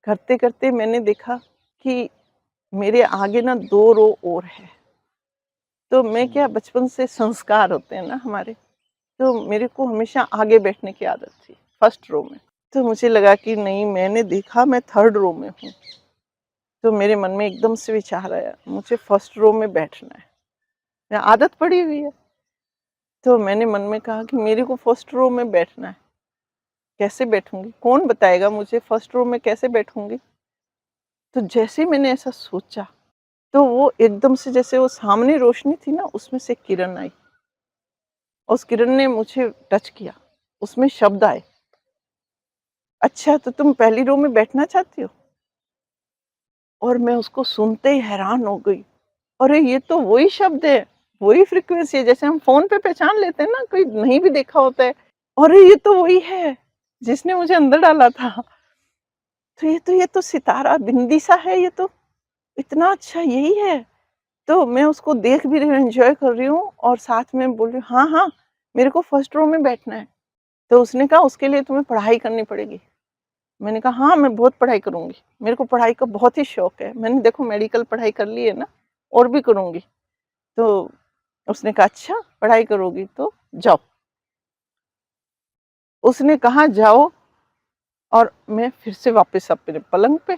करते-करते मैंने देखा कि मेरे आगे ना 2 रो और है। तो मैं क्या, हुँ, बचपन से संस्कार होते हैं ना हमारे, तो मेरे को हमेशा आगे बैठने की आदत थी, फर्स्ट रो में। तो मुझे लगा कि नहीं, मैंने देखा मैं थर्ड रो में हूँ, तो मेरे मन में एकदम से विचार आया, मुझे फर्स्ट रो में बैठना है। आदत पड़ी हुई है। तो मैंने मन में कहा कि मेरे को फर्स्ट रो में बैठना है। कैसे बैठूँगी? कौन बताएगा मुझे फर्स्ट रो में कैसे बैठूँगी? तो जैसे ही मैंने ऐसा सोचा, तो वो एकदम से जैसे वो सामने रोशनी थी ना, उसमें से एक किरण आई। उस किरण ने मुझे टच किया। उसमें शब्द आए, "अच्छा तो तुम पहली रो में बैठना चाहती हो?" और मैं उसको सुनते ही हैरान हो गई। अरे! ये तो वही शब्द है, वही फ्रीक्वेंसी है, जैसे हम फ़ोन पे पहचान लेते हैं ना, कोई नहीं भी देखा होता है। अरे! ये तो वही है, जिसने मुझे अंदर डाला था। तो ये तो सितारा बिंदी सा है ये तो, इतना अच्छा यही है। तो मैं उसको देख भी रही हूँ, एन्जॉय कर रही हूँ और साथ में बोल रही हूँ, "हाँ, हाँ, मेरे को फर्स्ट रो में बैठना है।" तो उसने कहा, "उसके लिए तुम्हें पढ़ाई करनी पड़ेगी।" मैंने कहा, "हाँ, मैं बहुत पढ़ाई करूँगी। मेरे को पढ़ाई का बहुत ही शौक है। मैंने देखो मेडिकल पढ़ाई कर ली है ना, और भी करूँगी।" तो उसने कहा, "अच्छा, पढ़ाई करोगी तो जाओ।" उसने कहा, "जाओ" और मैं फिर से वापस अपने पलंग पे।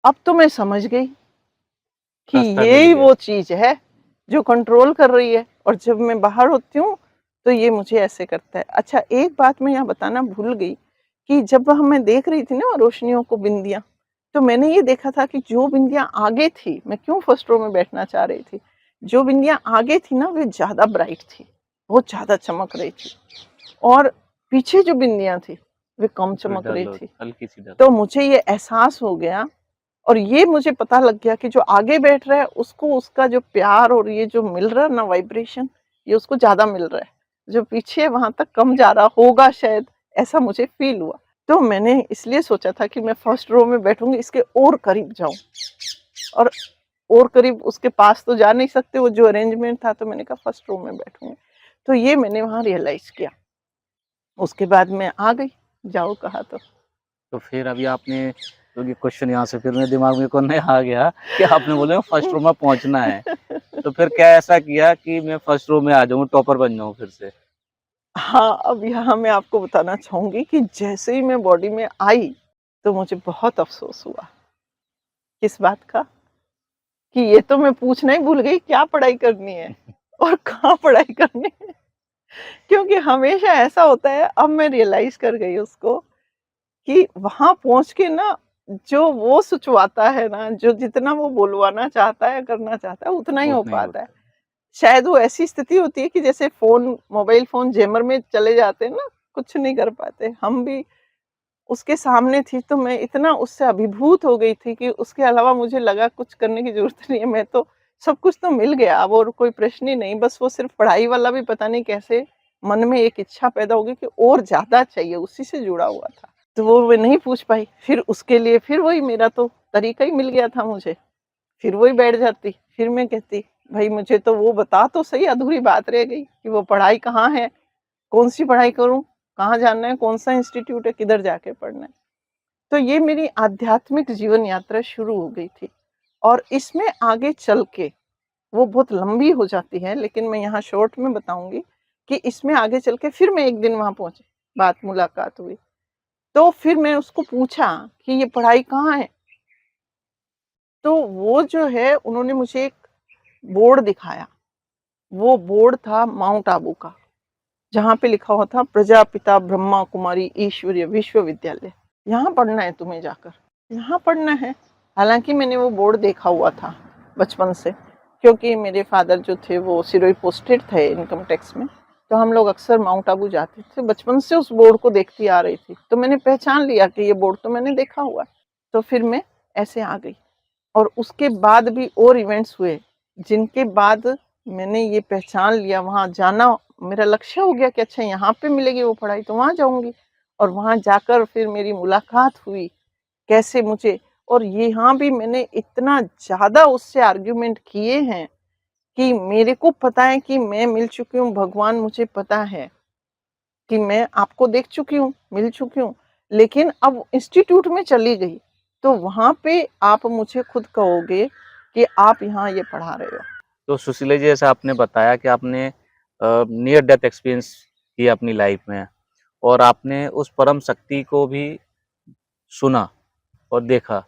अब तो मैं समझ गई कि रास्ता मिल ये गया। वो चीज़ है, जो कंट्रोल कर रही है और जब मैं बाहर होती हूँ तो ये मुझे ऐसे करता है। अच्छा, एक बात मैं यहाँ बताना भूल गई कि जब मैं देख रही थी ना रोशनियों को, बिंदियाँ, तो मैंने ये देखा था कि जो बिंदियाँ आगे थी, मैं क्यों फर्स्ट रो में बैठना चाह रही थी, जो बिंदियाँ आगे थी ना वे ज़्यादा ब्राइट थी, बहुत ज़्यादा चमक रही थी, और पीछे जो बिंदियाँ थी वे कम थोड़ी चमक रही डल हो थी। हल्की सी डल। तो मुझे ये एहसास हो गया और ये मुझे पता लग गया कि जो आगे बैठ रहा है उसको उसका जो प्यार और ये जो मिल रहा है ना वाइब्रेशन, ये उसको ज़्यादा मिल रहा है। जो पीछे है वहाँ तक कम जा रहा होगा शायद, ऐसा मुझे फ़ील हुआ। तो मैंने इसलिए सोचा था कि मैं फर्स्ट रो में बैठूँगी, इसके और करीब जाऊँ, और करीब उसके पास तो जा नहीं सकते, वो जो अरेंजमेंट था, तो मैंने कहा फर्स्ट रो में बैठूँगी। तो ये मैंने वहाँ रियलाइज़ किया। उसके बाद मैं आ गई, जाओ कहा तो। तो फिर अभी आपने, तो ये क्वेश्चन यहाँ से फिर मेरे दिमाग में को नया आ गया कि आपने बोला फर्स्ट रो में पहुँचना है। तो फिर क्या ऐसा किया कि मैं फर्स्ट रो में आ जाऊँ, टॉपर बन जाऊँ फिर से? हाँ, अब यहाँ मैं आपको बताना चाहूँगी कि जैसे ही मैं बॉडी में आई, तो मुझे बहुत अफ़सोस हुआ। किस बात का? कि ये तो मैं पूछना ही भूल गई, क्या पढ़ाई करनी है और कहाँ पढ़ाई करनी है। क्योंकि हमेशा ऐसा होता है, अब मैं रियलाइज़ कर गई उसको कि वहाँ पहुँच के ना, जो वो सुचवाता है ना, जो जितना वो बुलवाना चाहता है, करना चाहता है, उतना ही हो उतना ही पाता है। होता है। शायद वो ऐसी स्थिति होती है कि जैसे फ़ोन, मोबाइल फ़ोन जेमर में चले जाते हैं ना, कुछ नहीं कर पाते। हम भी उसके सामने थी, तो मैं इतना उससे अभिभूत हो गई थी कि उसके अलावा मुझे लगा कुछ करने की ज़रूरत नहीं है, मैं तो सब कुछ तो मिल गया, अब और कोई प्रश्न ही नहीं। बस वो सिर्फ़ पढ़ाई वाला भी पता नहीं कैसे मन में एक इच्छा पैदा हो गई कि और ज़्यादा चाहिए, उसी से जुड़ा हुआ था। तो वो मैं नहीं पूछ पाई, फिर उसके लिए फिर वही मेरा तो तरीका ही मिल गया था मुझे। फिर वही बैठ जाती, फिर मैं कहती, "भई मुझे तो वो बता तो सही, अधूरी बात रह गई कि वो पढ़ाई कहाँ है? कौन-सी पढ़ाई करूँ? कहाँ जाना है? कौन-सा इंस्टीट्यूट है? किधर जाके पढ़ना है?" तो ये मेरी आध्यात्मिक जीवन यात्रा शुरू हो गई थी, और इसमें आगे चल के वो बहुत लंबी हो जाती है, लेकिन मैं यहाँ शॉर्ट में बताऊँगी कि इसमें आगे चल के फिर मैं एक दिन वहाँ पहुँची, बात मुलाकात हुई। तो फिर मैं उसको पूछा कि ये पढ़ाई कहाँ है? तो वो जो है उन्होंने मुझे एक बोर्ड दिखाया। वो बोर्ड था माउंट आबू का, जहाँ पे लिखा हुआ था प्रजापिता ब्रह्मा कुमारी ईश्वरीय विश्वविद्यालय। यहाँ पढ़ना है तुम्हें जाकर, यहाँ पढ़ना है। हालाँकि मैंने वो बोर्ड देखा हुआ था बचपन से, क्योंकि मेरे फादर जो थे वो सिरोही पोस्टेड थे इनकम टैक्स में, तो हम लोग अक्सर माउंट आबू जाते थे। बचपन से उस बोर्ड को देखती आ रही थी, तो मैंने पहचान लिया कि ये बोर्ड तो मैंने देखा हुआ है। तो फिर मैं ऐसे आ गई, और उसके बाद भी और इवेंट्स हुए, जिनके बाद मैंने ये पहचान लिया, वहाँ जाना मेरा लक्ष्य हो गया कि अच्छा यहाँ पे मिलेगी वो पढ़ाई, तो वहाँ जाऊँगी। और वहाँ जाकर फिर मेरी मुलाकात हुई, कैसे मुझे, और यहाँ भी मैंने इतना ज़्यादा उससे आर्ग्यूमेंट किए हैं कि मेरे को पता है कि मैं मिल चुकी हूँ, भगवान मुझे पता है कि मैं आपको देख चुकी हूँ, मिल चुकी हूँ, लेकिन अब इंस्टीट्यूट में चली गई, तो वहाँ पे आप मुझे खुद कहोगे कि आप यहाँ ये पढ़ा रहे हो। तो सुशीला जी, जैसे आपने बताया कि आपने नियर डेथ एक्सपीरियंस किया अपनी लाइफ में, और आपने उस परम शक्ति को भी सुना और देखा।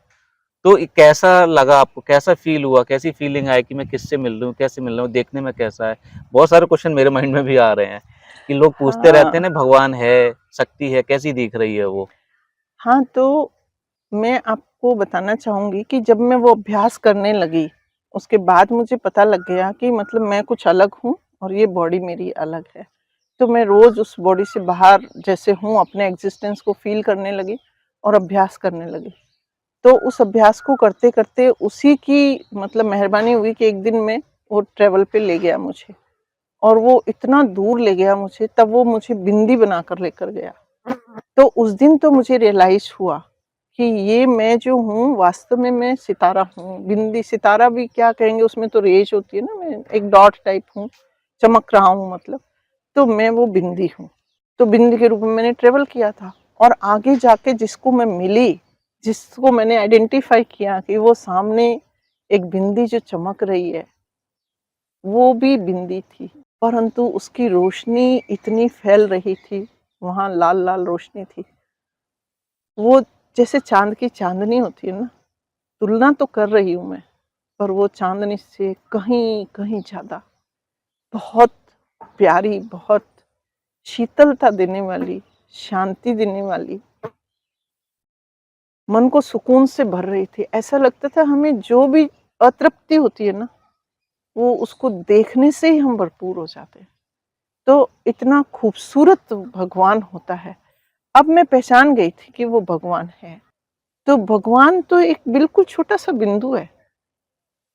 तो कैसा लगा आपको? कैसा फ़ील हुआ? कैसी फ़ीलिंग आई कि मैं किससे मिल रही हूँ, कैसे मिल रहा हूँ, देखने में कैसा है? बहुत सारे क्वेश्चन मेरे माइंड में भी आ रहे हैं कि लोग पूछते रहते हैं हाँ, ना, भगवान है, शक्ति है, कैसी दिख रही है वो? हाँ, तो मैं आपको बताना चाहूँगी कि जब मैं वो अभ्यास करने लगी, उसके बाद मुझे पता लग गया कि मतलब मैं कुछ अलग हूँ और ये बॉडी मेरी अलग है। तो मैं रोज़ उस बॉडी से बाहर जैसे हूँ, अपने एग्ज़िस्टेंस को फ़ील करने लगी और अभ्यास करने लगी। तो उस अभ्यास को करते-करते उसी की मतलब मेहरबानी हुई कि एक दिन में वो ट्रैवल पे ले गया मुझे, और वो इतना दूर ले गया मुझे, तब वो मुझे बिंदी बनाकर लेकर गया। तो उस दिन तो मुझे रियलाइज़ हुआ कि ये मैं जो हूँ वास्तव में मैं सितारा हूँ। बिंदी सितारा भी क्या कहेंगे, उसमें तो रेज़ होती है ना, मैं एक डॉट टाइप हूँ, चमक रहा हूँ मतलब, तो मैं वो बिंदी हूँ। तो बिंदी के रूप में मैंने ट्रैवल किया था, और आगे जाके जिसको मैं मिली, जिसको मैंने आइडेंटिफ़ाई किया कि वो सामने एक बिंदी जो चमक रही है, वो भी बिंदी थी, परंतु उसकी रोशनी इतनी फैल रही थी, वहाँ लाल-लाल रोशनी थी। वो जैसे चाँद की चाँदनी होती है ना, तुलना तो कर रही हूँ मैं, पर वो चाँदनी से कहीं-कहीं ज़्यादा। बहुत प्यारी, बहुत शीतलता देने वाली, शांति देने वाली, मन को सुकून से भर रही थी। ऐसा लगता था हमें जो भी अतृप्ति होती है ना, वो उसको देखने से ही हम भरपूर हो जाते हैं। तो इतना खूबसूरत भगवान होता है। अब मैं पहचान गई थी कि वो भगवान है। तो भगवान तो एक बिल्कुल छोटा-सा बिंदु है,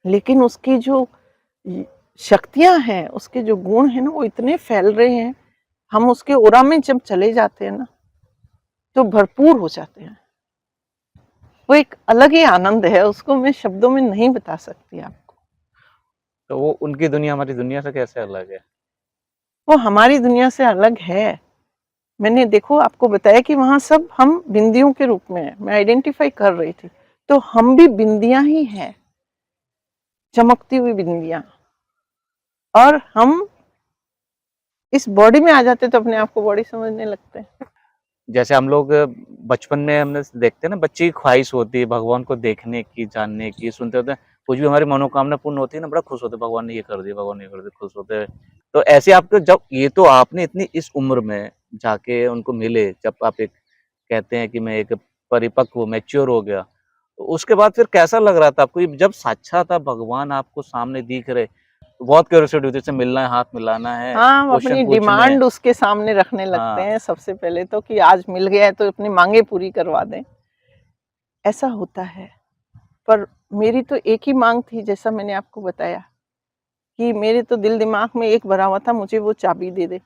लेकिन उसकी जो शक्तियाँ हैं, उसके जो गुण हैं ना, वो इतने फैल रहे हैं, हम उसके ओरा में जब चले जाते हैं ना, तो भरपूर हो जाते हैं। वो एक अलग ही आनंद है, उसको मैं शब्दों में नहीं बता सकती आपको। तो वो उनकी दुनिया हमारी दुनिया से कैसे अलग है? वो हमारी दुनिया से अलग है। मैंने देखो आपको बताया कि वहाँ सब हम बिंदियों के रूप में हैं, मैं आइडेंटिफ़ाई कर रही थी। तो हम भी बिंदियाँ ही हैं, चमकती हुई बिंदियाँ। और हम इस बॉडी में आ जाते तो अपने आप को बॉडी समझने लगते हैं। जैसे हम लोग बचपन में हमने देखते हैं ना, बच्चे की ख्वाहिश होती है भगवान को देखने की, जानने की, सुनते होते हैं, कुछ भी हमारी मनोकामना पूर्ण होती है ना, बड़ा खुश होते हैं, भगवान ने ये कर दिया, भगवान ने ये कर दिया, खुश होते हैं। तो ऐसे आपको जब ये तो आपने इतनी इस उम्र में जाके उनको मिले, जब आप एक कहते हैं कि मैं एक परिपक्व मैच्योर हो गया, तो उसके बाद फिर कैसा लग रहा था आपको? ये जब साक्षात आप भगवान आपको सामने दिख रहे, तो बहुत क्यूरियोसिटी होती है, जैसे मिलना है, हाथ मिलाना है, हाँ, हम क्वेश्चन अपनी पूछने हैं। डिमांड उसके सामने रखने लगते हाँ, हैं सबसे पहले तो कि आज मिल गया है तो अपनी माँगें पूरी करवा दें। ऐसा होता है, पर मेरी तो एक ही माँग थी जैसा मैंने आपको बताया कि मेरे तो दिल दिमाग में एक भरा हुआ था मुझे वो चाबी दे दे।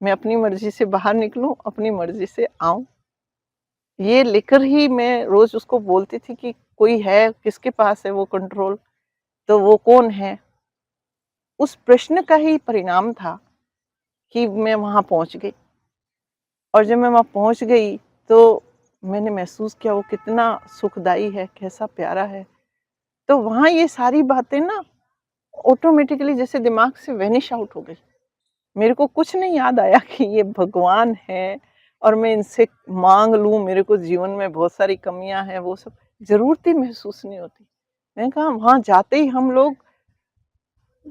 मैं अपनी मर्ज़ी से बाहर निकलूँ, अपनी मर्ज़ी से आऊँ। ये लेकर ही मैं रोज़ उसको बोलती थी कि कोई है, किसके पास है वो कंट्रोल, तो वो कौन है? उस प्रश्न का ही परिणाम था कि मैं वहाँ पहुँच गई। और जब मैं वहाँ पहुँच गई तो मैंने महसूस किया वो कितना सुखदाई है, कैसा प्यारा है। तो वहाँ ये सारी बातें ना ऑटोमेटिकली जैसे दिमाग से वैनिश आउट हो गई। मेरे को कुछ नहीं याद आया कि ये भगवान है और मैं इनसे माँग लूँ, मेरे को जीवन में बहुत सारी कमियाँ हैं, वो सब ज़रूरत ही महसूस नहीं होती। मैंने कहा वहाँ जाते ही हम लोग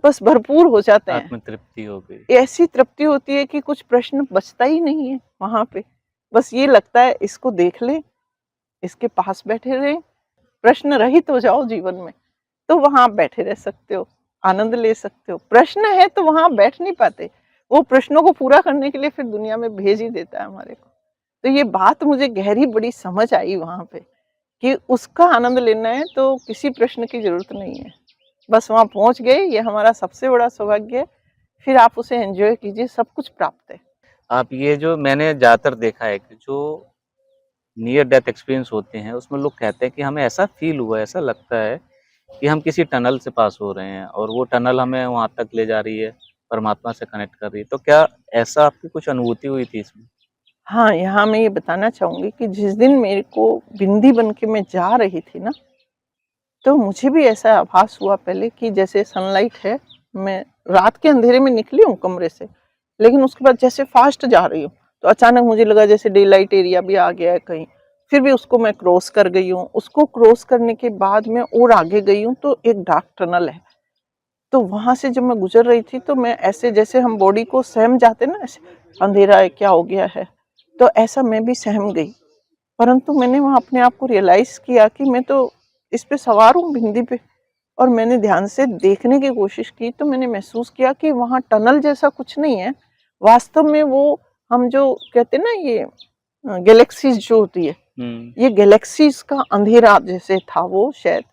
बस भरपूर हो जाते हैं। आत्मतृप्ति हो गई। ऐसी तृप्ति होती है कि कुछ प्रश्न बचता ही नहीं है वहाँ पे। बस ये लगता है इसको देख लें, इसके पास बैठे रहें, प्रश्न रहित हो जाओ जीवन में, तो वहाँ आप बैठे रह सकते हो, आनंद ले सकते हो। प्रश्न है तो वहाँ बैठ नहीं पाते, वो प्रश्नों को पूरा करने के लिए फिर दुनिया में भेज ही देता है हमारे को। तो ये बात मुझे गहरी बड़ी समझ आई वहाँ पे कि उसका आनंद लेना है तो किसी प्रश्न की ज़रूरत नहीं है। बस वहाँ पहुँच गए, ये हमारा सबसे बड़ा सौभाग्य है, फिर आप उसे एन्जॉय कीजिए, सब कुछ प्राप्त है। आप ये जो मैंने ज़्यादातर देखा है कि जो नियर डेथ एक्सपीरियंस होते हैं, उसमें लोग कहते हैं कि हमें ऐसा फ़ील हुआ, ऐसा लगता है कि हम किसी टनल से पास हो रहे हैं और वो टनल हमें वहाँ तक ले जा रही है, परमात्मा से कनेक्ट कर रही है। तो क्या ऐसा आपकी कुछ अनुभूति हुई थी इसमें? हाँ, यहाँ मैं ये बताना चाहूँगी कि जिस दिन मेरे को बिंदी बन के मैं जा रही थी ना, तो मुझे भी ऐसा आभास हुआ पहले कि जैसे सनलाइट है, मैं रात के अंधेरे में निकली हूँ कमरे से, लेकिन उसके बाद जैसे फ़ास्ट जा रही हूँ, तो अचानक मुझे लगा जैसे डे लाइट एरिया भी आ गया है कहीं। फिर भी उसको मैं क्रॉस कर गई हूँ, उसको क्रॉस करने के बाद मैं और आगे गई हूँ तो एक डार्क टनल है। तो वहाँ से जब मैं गुज़र रही थी तो मैं ऐसे जैसे हम बॉडी को सहम जाते हैं ना ऐसे, अंधेरा है, क्या हो गया है? तो ऐसा मैं भी सहम गई। परंतु मैंने वहाँ अपने आप को रियलाइज़ किया कि मैं तो इस पे सवार हूँ भिंडी पे, और मैंने ध्यान से देखने की कोशिश की तो मैंने महसूस किया कि वहाँ टनल जैसा कुछ नहीं है। वास्तव में वो हम जो कहते हैं ना ये गैलेक्सीज़ जो होती है, हुँ। ये गैलेक्सीज़ का अंधेरा जैसे था वो शायद।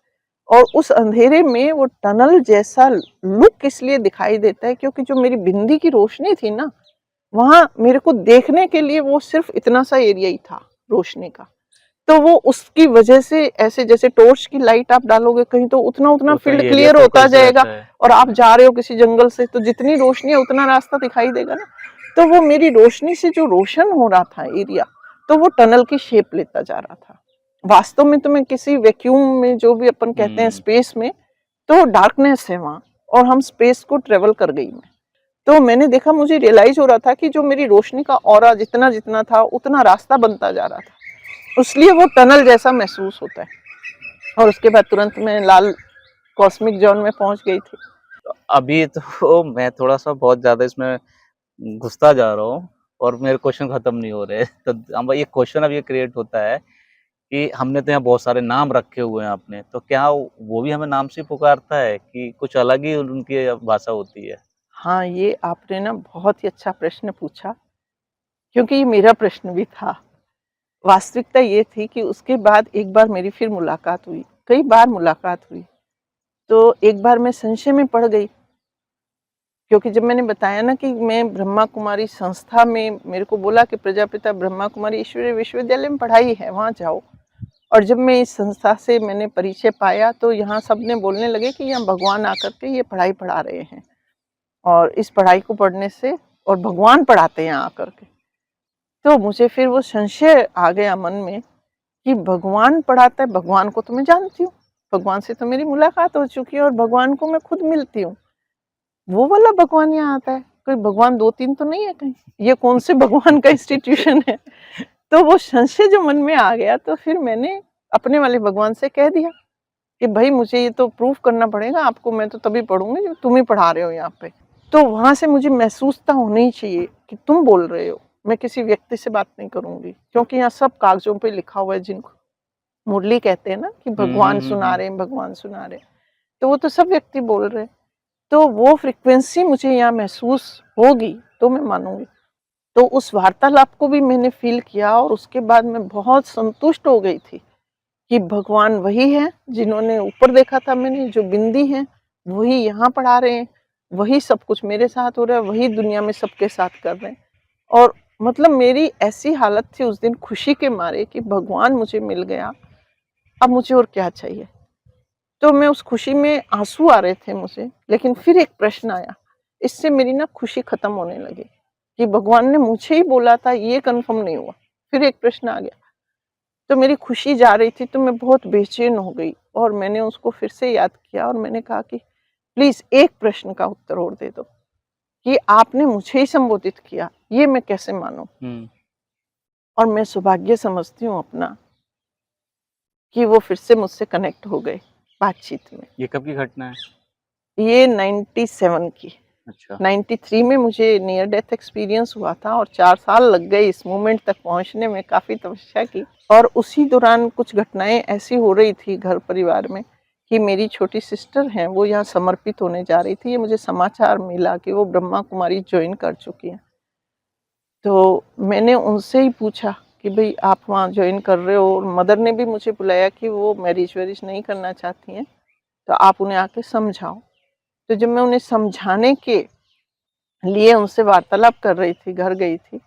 और उस अंधेरे में वो टनल जैसा लुक इसलिए दिखाई देता है क्योंकि जो मेरी बिंदी की रोशनी थी ना, वहाँ मेरे को देखने के लिए वो सिर्फ़ इतना सा एरिया ही था रोशनी का। तो वो उसकी वजह से ऐसे जैसे टॉर्च की लाइट आप डालोगे कहीं तो उतना-उतना तो उतना फ़ील्ड ही एरिया क्लियर होता फ़ोकस्ड जाएगा, रहता है। और आप जा रहे हो किसी जंगल से तो जितनी रोशनी है उतना रास्ता दिखाई देगा ना। तो वो मेरी रोशनी से जो रोशन हो रहा था एरिया, तो वो टनल की शेप लेता जा रहा था। वास्तव में तो मैं किसी वैक्यूम में जो भी अपन कहते हैं हुँ। स्पेस में, तो डार्कनेस है वहाँ और हम स्पेस को ट्रेवल कर गई मैं। तो मैंने देखा मुझे रियलाइज़ हो रहा था कि जो मेरी रोशनी का ऑरा जितना-जितना था उतना रास्ता बनता जा रहा था। इसलिए वो टनल जैसा महसूस होता है। और उसके बाद तुरंत मैं लाल कॉस्मिक ज़ोन में पहुँच गई थी। अभी तो मैं थोड़ा-सा बहुत ज़्यादा इसमें घुसता जा रहा हूँ और मेरे क्वेश्चन खत्म नहीं हो रहे। तो अब ये क्वेश्चन अब ये क्रिएट होता है कि हमने तो यहाँ बहुत सारे नाम रखे हुए हैं आपने, तो क्या वो भी हमें नाम से ही पुकारता है कि कुछ अलग ही उनकी भाषा होती है? हाँ, ये आपने ना बहुत ही अच्छा प्रश्न पूछा, क्योंकि ये मेरा प्रश्न भी था। वास्तविकता ये थी कि उसके बाद एक बार मेरी फिर मुलाकात हुई, कई बार मुलाकात हुई। तो एक बार मैं संशय में पड़ गई, क्योंकि जब मैंने बताया ना कि मैं ब्रह्मा कुमारी संस्था में, मेरे को बोला कि प्रजापिता ब्रह्मा कुमारी ईश्वरीय विश्वविद्यालय में पढ़ाई है, वहाँ जाओ। और जब मैं इस संस्था से मैंने परिचय पाया, तो यहाँ सबने बोलने लगे कि यहाँ भगवान आकर के ये पढ़ाई पढ़ा रहे हैं, और इस पढ़ाई को पढ़ने से, और भगवान पढ़ाते हैं यहाँ आकर के। तो मुझे फिर वो संशय आ गया मन में कि भगवान पढ़ाता है, भगवान को तो मैं जानती हूँ, भगवान से तो मेरी मुलाकात हो चुकी है और भगवान को मैं खुद मिलती हूँ। वो वाला भगवान यहाँ आता है, कोई भगवान 2-3 तो नहीं है कहीं, ये कौन से भगवान का इंस्टीट्यूशन है। तो वो संशय जो मन में आ गया, तो फिर मैंने अपने वाले भगवान से कह दिया कि भाई मुझे ये तो प्रूफ करना पड़ेगा आपको, मैं तो तभी पढ़ूंगी जब तुम ही पढ़ा रहे हो यहाँ पे। तो वहां से मुझे महसूसता होनी ही चाहिए कि तुम बोल रहे हो, मैं किसी व्यक्ति से बात नहीं करूंगी, क्योंकि यहाँ सब कागजों पे लिखा हुआ है, जिनको मुरली कहते हैं ना कि भगवान सुना रहे हैं, भगवान सुना रहे हैं, तो वो तो सब व्यक्ति बोल रहे हैं। तो वो फ्रिक्वेंसी मुझे यहाँ महसूस होगी तो मैं मानूंगी। तो उस वार्तालाप को भी मैंने फील किया, और उसके बाद मैं बहुत संतुष्ट हो गई थी कि भगवान वही है जिन्होंने ऊपर देखा था मैंने, जो बिंदी हैं वही यहाँ पढ़ा रहे हैं, वही सब कुछ मेरे साथ हो रहा है, वही दुनिया में सबके साथ कर रहे हैं। और मतलब मेरी ऐसी हालत थी उस दिन खुशी के मारे कि भगवान मुझे मिल गया, अब मुझे और क्या चाहिए। तो मैं उस खुशी में, आंसू आ रहे थे मुझे, लेकिन फिर एक प्रश्न आया, इससे मेरी ना खुशी खत्म होने लगी कि भगवान ने मुझे ही बोला था, ये कंफर्म नहीं हुआ। फिर एक प्रश्न आ गया, तो मेरी खुशी जा रही थी, तो मैं बहुत बेचैन हो गई, और मैंने उसको फिर से याद किया और मैंने कहा कि प्लीज एक प्रश्न का उत्तर और दे दो, कि आपने मुझे ही संबोधित किया, ये मैं कैसे मानूं। और मैं सौभाग्य समझती हूँ अपना कि वो फिर से मुझसे कनेक्ट हो गए बातचीत में। ये कब की घटना है? ये 97 की। अच्छा। 93 में मुझे नियर डेथ एक्सपीरियंस हुआ था, और 4 साल लग गए इस मोमेंट तक पहुंचने में, काफ़ी तपस्या की। और उसी दौरान कुछ घटनाएं ऐसी हो रही थी घर परिवार में कि मेरी छोटी सिस्टर हैं, वो यहाँ समर्पित होने जा रही थी। ये मुझे समाचार मिला कि वो ब्रह्मा कुमारी ज्वाइन कर चुकी हैं। तो मैंने उनसे ही पूछा कि भाई आप वहाँ ज्वाइन कर रहे हो, और मदर ने भी मुझे बुलाया कि वो मैरिज वैरिज नहीं करना चाहती हैं, तो आप उन्हें आके समझाओ। तो जब मैं उन्हें समझाने के लिए उनसे वार्तालाप कर रही थी, घर गई थी,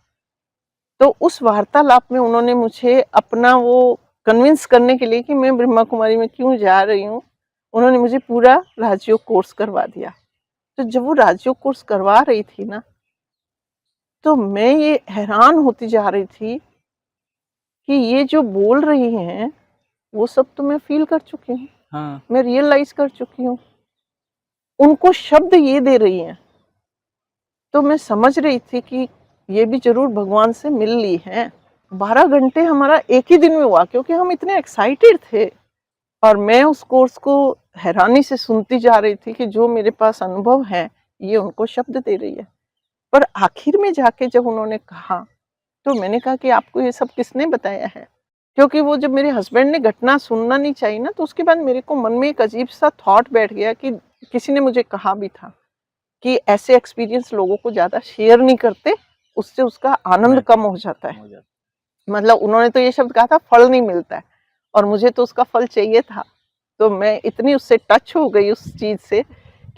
तो उस वार्तालाप में उन्होंने मुझे अपना वो कन्विंस करने के लिए कि मैं ब्रह्मा कुमारी में क्यों जा रही हूँ, उन्होंने मुझे पूरा राजयोग कोर्स करवा दिया। तो जब वो राजयोग कोर्स करवा रही थी ना, तो मैं ये हैरान होती जा रही थी कि ये जो बोल रही हैं, वो सब तो मैं फील कर चुकी हूँ, हाँ। मैं रियलाइज कर चुकी हूँ। उनको शब्द ये दे रही हैं, तो मैं समझ रही थी कि ये भी जरूर भगवान से मिल ली हैं। 12 घंटे हमारा एक ही दिन में हुआ, क्योंकि हम इतने एक्साइटेड थे, और मैं उस कोर्स को हैरानी से सुनती जा रही थी कि जो मेरे पास अनुभव है, ये उनको शब्द दे रही है। पर आखिर में जाके जब उन्होंने कहा, तो मैंने कहा कि आपको ये सब किसने बताया है? क्योंकि वो जब मेरे हस्बैंड ने घटना सुनना नहीं चाहिए ना, तो उसके बाद मेरे को मन में एक अजीब सा थॉट बैठ गया कि किसी ने मुझे कहा भी था कि ऐसे एक्सपीरियंस लोगों को ज़्यादा शेयर नहीं करते, उससे उसका आनंद कम हो जाता है। मतलब उन्होंने तो ये शब्द कहा था, फल नहीं मिलता है, और मुझे तो उसका फल चाहिए था। तो मैं इतनी उससे टच हो गई उस चीज़ से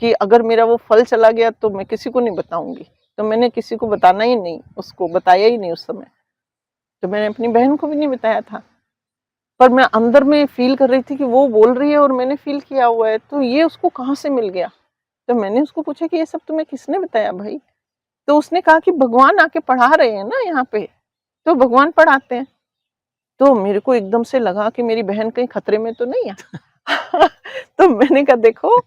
कि अगर मेरा वो फल चला गया तो मैं किसी को नहीं बताऊंगी। तो मैंने किसी को बताना ही नहीं, उसको बताया ही नहीं उस समय। तो मैंने अपनी बहन को भी नहीं बताया था। पर मैं अंदर में फ़ील कर रही थी कि वो बोल रही है और मैंने फ़ील किया हुआ है, तो ये उसको कहाँ से मिल गया? तो मैंने उसको पूछा कि ये सब तुम्हें किसने बताया भाई? तो उसने कहा कि भगवान आके पढ़ा रहे हैं ना यहाँ पे, तो भगवान पढ़ाते हैं। तो मेरे को एकदम से लगा कि मेरी बहन कहीं खतरे में तो नहीं है। तो मैंने कहा देखो,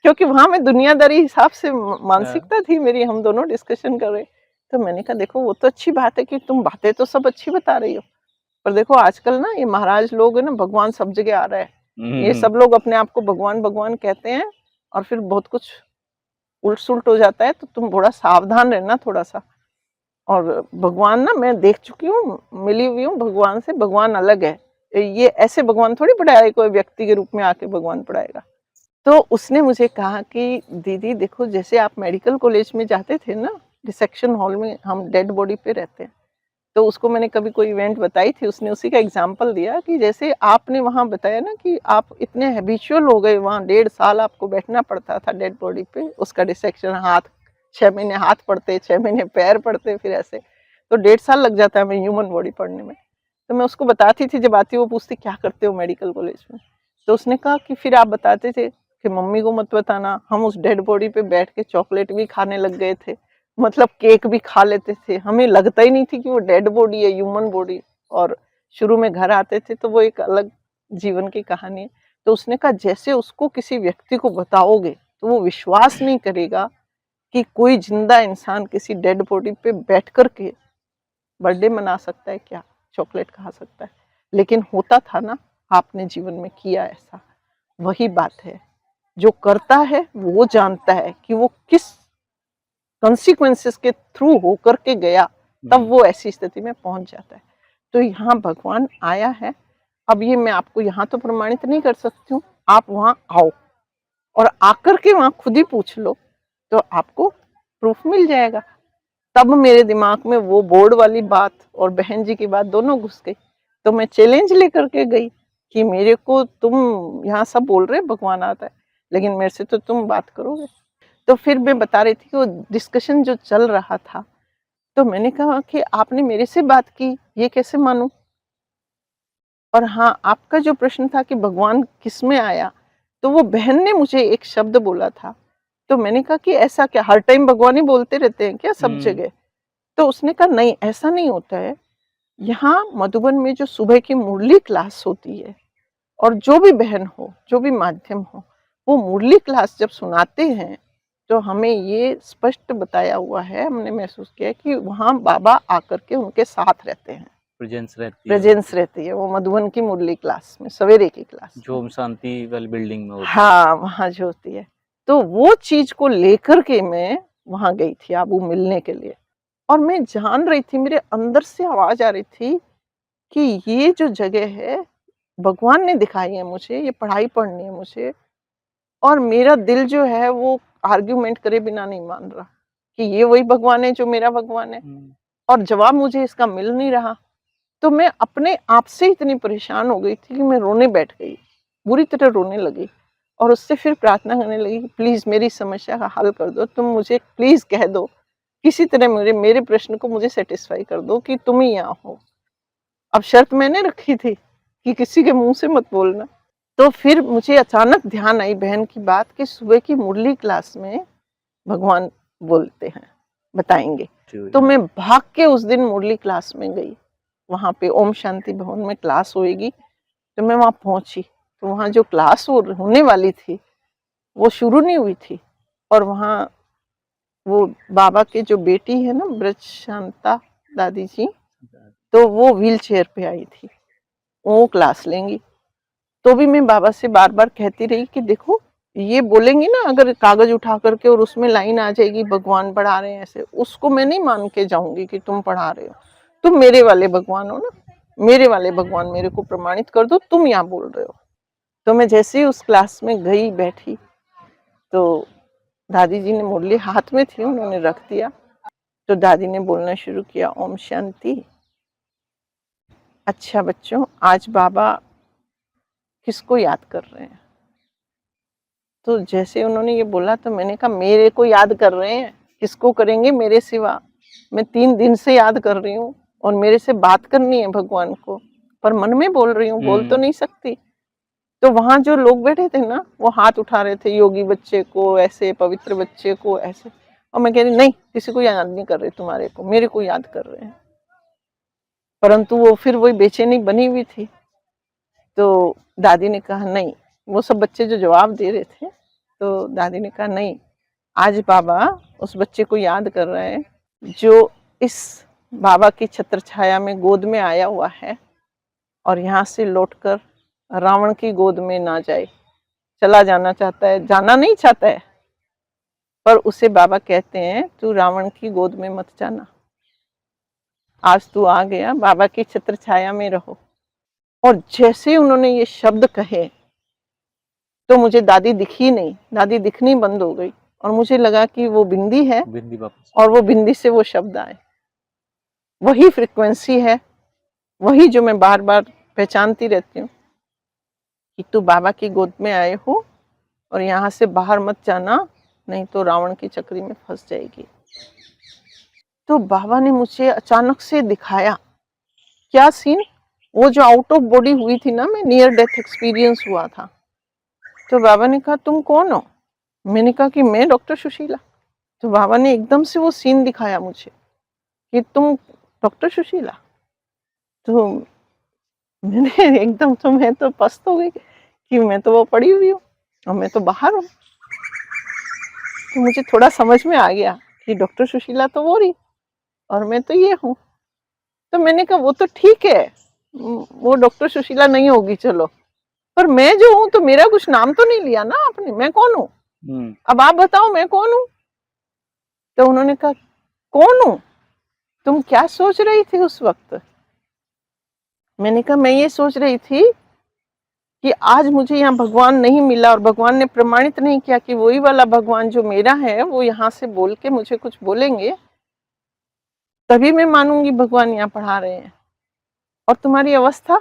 क्योंकि वहाँ मैं दुनियादारी हिसाब से मानसिकता थी मेरी, हम दोनों डिस्कशन कर रहे। तो मैंने कहा देखो, वो तो अच्छी बात है कि तुम बातें तो सब अच्छी बता रही हो, पर देखो आजकल ना ये महाराज लोग है ना, भगवान सब जगह आ रहा है। ये सब लोग अपने आप को भगवान भगवान कहते हैं, और फिर बहुत कुछ उल्ट सुल्ट हो जाता है तो तुम थोड़ा सावधान रहना थोड़ा सा। और भगवान ना मैं देख चुकी हूँ, मिली हुई हूँ भगवान से, भगवान अलग है। ये ऐसे भगवान थोड़ी पढ़ाए, कोई व्यक्ति के रूप में आके भगवान पढ़ाएगा। तो उसने मुझे कहा कि दीदी देखो, जैसे आप मेडिकल कॉलेज में जाते थे ना, डिसेक्शन हॉल में हम डेड बॉडी पे रहते हैं, तो उसको मैंने कभी कोई इवेंट बताई थी, उसने उसी का एग्जाम्पल दिया कि जैसे आपने वहाँ बताया ना कि आप इतने हैबिचुअल हो गए, वहाँ 1.5 साल आपको बैठना पड़ता था डेड बॉडी पे, उसका डिसेक्शन, हाथ 6 महीने हाथ पड़ते, 6 महीने पैर पड़ते, फिर ऐसे तो 1.5 साल लग जाता है हमें ह्यूमन बॉडी पढ़ने में। तो मैं उसको बताती थी, जब आती वो पूछती क्या करते हो मेडिकल कॉलेज में, तो उसने कहा कि फिर आप बताते थे कि मम्मी को मत बताना, हम उस डेड बॉडी पे बैठ के चॉकलेट भी खाने लग गए थे, मतलब केक भी खा लेते थे, हमें लगता ही नहीं थी कि वो डेड बॉडी है, ह्यूमन बॉडी। और शुरू में घर आते थे तो वो एक अलग जीवन की कहानी है। तो उसने कहा जैसे उसको किसी व्यक्ति को बताओगे तो वो विश्वास नहीं करेगा कि कोई जिंदा इंसान किसी डेड बॉडी पे बैठ कर के बर्थडे मना सकता है, क्या चॉकलेट खा सकता है। लेकिन होता था ना, आपने जीवन में किया ऐसा। वही बात है, जो करता है वो जानता है कि वो किस कॉन्सिक्वेंसेस के थ्रू होकर के गया, तब वो ऐसी स्थिति में पहुंच जाता है। तो यहाँ भगवान आया है। अब ये मैं आपको यहाँ तो प्रमाणित नहीं कर सकती हूँ, आप वहाँ आओ और आकर के वहाँ खुद ही पूछ लो तो आपको प्रूफ मिल जाएगा। तब मेरे दिमाग में वो बोर्ड वाली बात और बहन जी की बात दोनों घुस गई। तो मैं चैलेंज लेकर के गई कि मेरे को तुम यहाँ सब बोल रहे भगवान आता है, लेकिन मेरे से तो तुम बात करोगे। तो फिर मैं बता रही थी कि वो डिस्कशन जो चल रहा था, तो मैंने कहा कि आपने मेरे से बात की, ये कैसे मानूं। और हाँ, आपका जो प्रश्न था कि भगवान किस में आया, तो वो बहन ने मुझे एक शब्द बोला था। तो मैंने कहा कि ऐसा क्या, हर टाइम भगवान ही बोलते रहते हैं क्या सब जगह? तो उसने कहा नहीं, ऐसा नहीं होता है। यहाँ मधुबन में जो सुबह की मुरली क्लास होती है, और जो भी बहन हो, जो भी माध्यम हो, वो मुरली क्लास जब सुनाते हैं तो हमें ये स्पष्ट बताया हुआ है, हमने महसूस किया कि वहाँ बाबा आकर के उनके साथ रहते हैं, प्रेजेंस रहती है, प्रेजेंस रहती है। वो मधुबन की मुरली क्लास में, सवेरे की क्लास में, जो ओम शांति वाली बिल्डिंग में होती है। हाँ वहाँ जो होती है। तो वो चीज को लेकर के मैं वहां गई थी आबू मिलने के लिए। और मैं जान रही थी, मेरे अंदर से आवाज आ रही थी कि ये जो जगह है भगवान ने दिखाई है मुझे, ये पढ़ाई पढ़नी है मुझे। और मेरा दिल जो है वो आर्ग्यूमेंट करे बिना नहीं मान रहा कि ये वही भगवान है जो मेरा भगवान है, और जवाब मुझे इसका मिल नहीं रहा। तो मैं अपने आप से इतनी परेशान हो गई थी कि मैं रोने बैठ गई, बुरी तरह रोने लगी। और उससे फिर प्रार्थना करने लगी कि प्लीज मेरी समस्या का हल कर दो, तुम मुझे प्लीज कह दो, किसी तरह मेरे प्रश्न को मुझे सेटिस्फाई कर दो कि तुम ही यहाँ हो। अब शर्त मैंने रखी थी कि किसी के मुंह से मत बोलना। तो फिर मुझे अचानक ध्यान आई बहन की बात कि सुबह की मुरली क्लास में भगवान बोलते हैं, बताएंगे। तो मैं भाग के उस दिन मुरली क्लास में गई, वहां पे ओम शांति भवन में क्लास होएगी। तो मैं वहां पहुंची, तो वहां जो क्लास होने वाली थी वो शुरू नहीं हुई थी। और वहां वो बाबा के जो बेटी है ना ब्रज शांता दादी जी, तो वो व्हील चेयर पे आई थी, वो क्लास लेंगी। तो भी मैं बाबा से बार बार कहती रही कि देखो ये बोलेंगी ना, अगर कागज उठा करके और उसमें लाइन आ जाएगी भगवान पढ़ा रहे हैं ऐसे, उसको मैं नहीं मान के जाऊंगी कि तुम पढ़ा रहे हो। तुम मेरे वाले भगवान हो ना, मेरे वाले भगवान मेरे को प्रमाणित कर दो, तुम यहाँ बोल रहे हो। तो मैं जैसे ही उस क्लास में गई बैठी, तो दादी जी ने मुरली हाथ में थी, उन्होंने रख दिया। तो दादी ने बोलना शुरू किया, ओम शांति। अच्छा बच्चों, आज बाबा किसको याद कर रहे हैं? तो जैसे उन्होंने ये बोला तो मैंने कहा मेरे को याद कर रहे हैं, किसको करेंगे मेरे सिवा? मैं 3 दिन से याद कर रही हूँ और मेरे से बात करनी है भगवान को, पर मन में बोल रही हूँ, बोल तो नहीं सकती। तो वहां जो लोग बैठे थे ना, वो हाथ उठा रहे थे, योगी बच्चे को ऐसे, पवित्र बच्चे को ऐसे। और मैं कह रही नहीं, किसी को याद नहीं कर रहे तुम्हारे को, मेरे को याद कर रहे हैं। परंतु वो फिर वही बेचैनी बनी हुई थी। तो दादी ने कहा नहीं, वो सब बच्चे जो जवाब दे रहे थे, तो दादी ने कहा नहीं, आज बाबा उस बच्चे को याद कर रहे हैं जो इस बाबा की छत्र छाया में गोद में आया हुआ है और यहाँ से लौटकर रावण की गोद में ना जाए, चला जाना चाहता है, जाना नहीं चाहता है, पर उसे बाबा कहते हैं तू रावण की गोद में मत जाना, आज तू आ गया, बाबा की छत्र छाया में रहो। और जैसे ही उन्होंने ये शब्द कहे तो मुझे दादी दिखी नहीं, दादी दिखनी बंद हो गई और मुझे लगा कि वो बिंदी है बिंदी वापस। और वो बिंदी से वो शब्द आए। वही फ्रिक्वेंसी है, वही जो मैं बार बार पहचानती रहती हूँ कि तू बाबा की गोद में आए हो और यहाँ से बाहर मत जाना, नहीं तो रावण की चक्री में फंस जाएगी। तो बाबा ने मुझे अचानक से दिखाया क्या सीन, वो जो आउट ऑफ बॉडी हुई थी ना, मैं नियर डेथ एक्सपीरियंस हुआ था। तो बाबा ने कहा तुम कौन हो? मैंने कहा कि मैं डॉक्टर सुशीला। तो बाबा ने एकदम से वो सीन दिखाया मुझे कि तुम डॉक्टर सुशीला। तो मैंने एकदम, तो मैं तो पस्त हो गई कि मैं तो वो पड़ी हुई हूँ और मैं तो बाहर हूँ। तो मुझे थोड़ा समझ में आ गया कि डॉक्टर सुशीला तो वो रही और मैं तो ये हूँ। तो मैंने कहा वो तो ठीक है, वो डॉक्टर सुशीला नहीं होगी चलो, पर मैं जो हूँ तो मेरा कुछ नाम तो नहीं लिया ना आपने, मैं कौन हूँ? अब आप बताओ मैं कौन हूँ? तो उन्होंने कहा कौन हूँ? तुम क्या सोच रही थी उस वक्त? मैंने कहा मैं ये सोच रही थी कि आज मुझे यहाँ भगवान नहीं मिला और भगवान ने प्रमाणित नहीं किया कि वही वाला भगवान जो मेरा है वो यहाँ से बोल के मुझे कुछ बोलेंगे, तभी मैं मानूंगी भगवान यहाँ पढ़ा रहे हैं। और तुम्हारी अवस्था?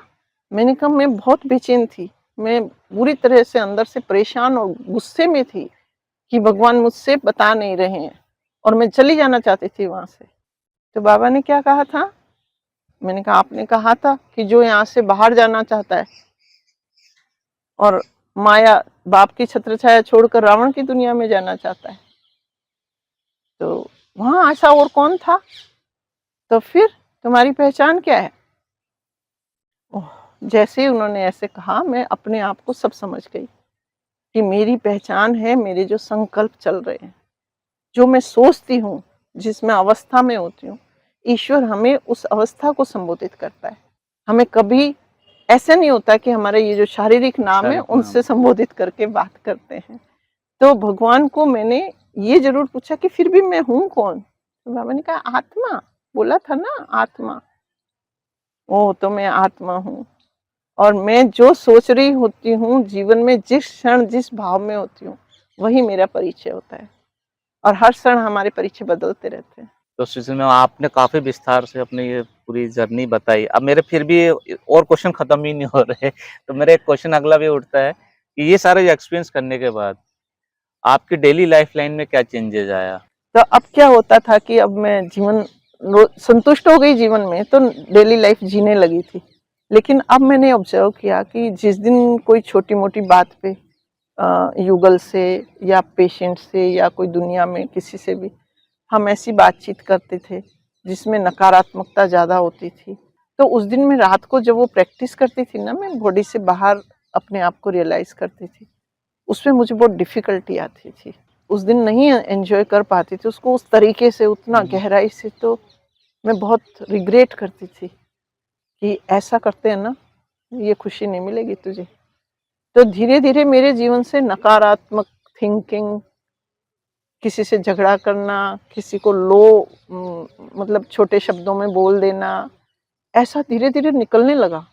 मैंने कहा मैं बहुत बेचैन थी, मैं बुरी तरह से अंदर से परेशान और गुस्से में थी कि भगवान मुझसे बता नहीं रहे हैं और मैं चली जाना चाहती थी वहां से। तो बाबा ने क्या कहा था? मैंने कहा आपने कहा था कि जो यहाँ से बाहर जाना चाहता है और माया बाप की छत्र छाया छोड़कर रावण की दुनिया में जाना चाहता है, तो वहां ऐसा और कौन था? तो फिर तुम्हारी पहचान क्या है? ओह, जैसे ही उन्होंने ऐसे कहा मैं अपने आप को सब समझ गई कि मेरी पहचान है मेरे जो संकल्प चल रहे हैं, जो मैं सोचती हूँ, जिसमें अवस्था में होती हूँ, ईश्वर हमें उस अवस्था को संबोधित करता है। हमें कभी ऐसा नहीं होता कि हमारे ये जो शारीरिक नाम है उनसे संबोधित करके बात करते हैं। तो भगवान को मैंने ये जरूर पूछा कि फिर भी मैं हूँ कौन? तो बाबा ने कहा आत्मा, बोला था ना आत्मा। ओ तो मैं आत्मा हूँ और मैं जो सोच रही होती हूँ जीवन में, जिस क्षण जिस भाव में होती हूँ, वही मेरा परिचय होता है और हर क्षण हमारे परिचय बदलते रहते हैं। तो सुशील मैम आपने काफी विस्तार से अपनी ये पूरी जर्नी बताई। अब मेरे फिर भी और क्वेश्चन खत्म ही नहीं हो रहे, तो मेरा एक क्वेश्चन अगला भी उठता है कि ये सारे एक्सपीरियंस करने के बाद आपकी डेली लाइफ लाइन में क्या चेंजेस आया? तो अब क्या होता था कि अब मैं जीवन संतुष्ट हो गई जीवन में, तो डेली लाइफ जीने लगी थी। लेकिन अब मैंने ऑब्जर्व किया कि जिस दिन कोई छोटी मोटी बात पे युगल से या पेशेंट से या कोई दुनिया में किसी से भी हम ऐसी बातचीत करते थे जिसमें नकारात्मकता ज़्यादा होती थी, तो उस दिन मैं रात को जब वो प्रैक्टिस करती थी ना, मैं बॉडी से बाहर अपने आप को रियलाइज करती थी, उसमें मुझे बहुत डिफ़िकल्टी आती थी। उस दिन नहीं एंजॉय कर पाती थी उसको उस तरीके से, उतना गहराई से। तो मैं बहुत रिग्रेट करती थी कि ऐसा करते हैं ना, ये खुशी नहीं मिलेगी तुझे। तो धीरे धीरे मेरे जीवन से नकारात्मक थिंकिंग, किसी से झगड़ा करना, किसी को मतलब छोटे शब्दों में बोल देना, ऐसा धीरे धीरे निकलने लगा।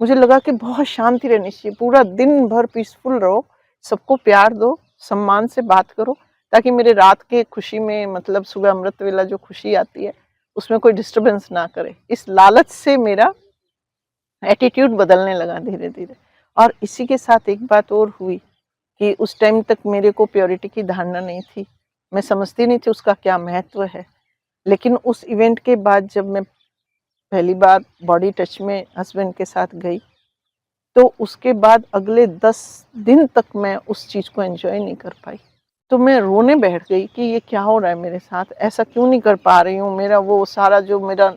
मुझे लगा कि बहुत शांति रहनी चाहिए, पूरा दिन भर पीसफुल रहो, सबको प्यार दो, सम्मान से बात करो, ताकि मेरे रात के खुशी में, मतलब सुबह अमृत वेला जो खुशी आती है उसमें कोई डिस्टरबेंस ना करे। इस लालच से मेरा एटीट्यूड बदलने लगा धीरे धीरे। और इसी के साथ एक बात और हुई कि उस टाइम तक मेरे को प्योरिटी की धारणा नहीं थी, मैं समझती नहीं थी उसका क्या महत्व है। लेकिन उस इवेंट के बाद जब मैं पहली बार बॉडी टच में हस्बैंड के साथ गई, तो उसके बाद अगले 10 दिन तक मैं उस चीज़ को एंजॉय नहीं कर पाई। तो मैं रोने बैठ गई कि ये क्या हो रहा है मेरे साथ, ऐसा क्यों नहीं कर पा रही हूँ। मेरा वो सारा जो मेरा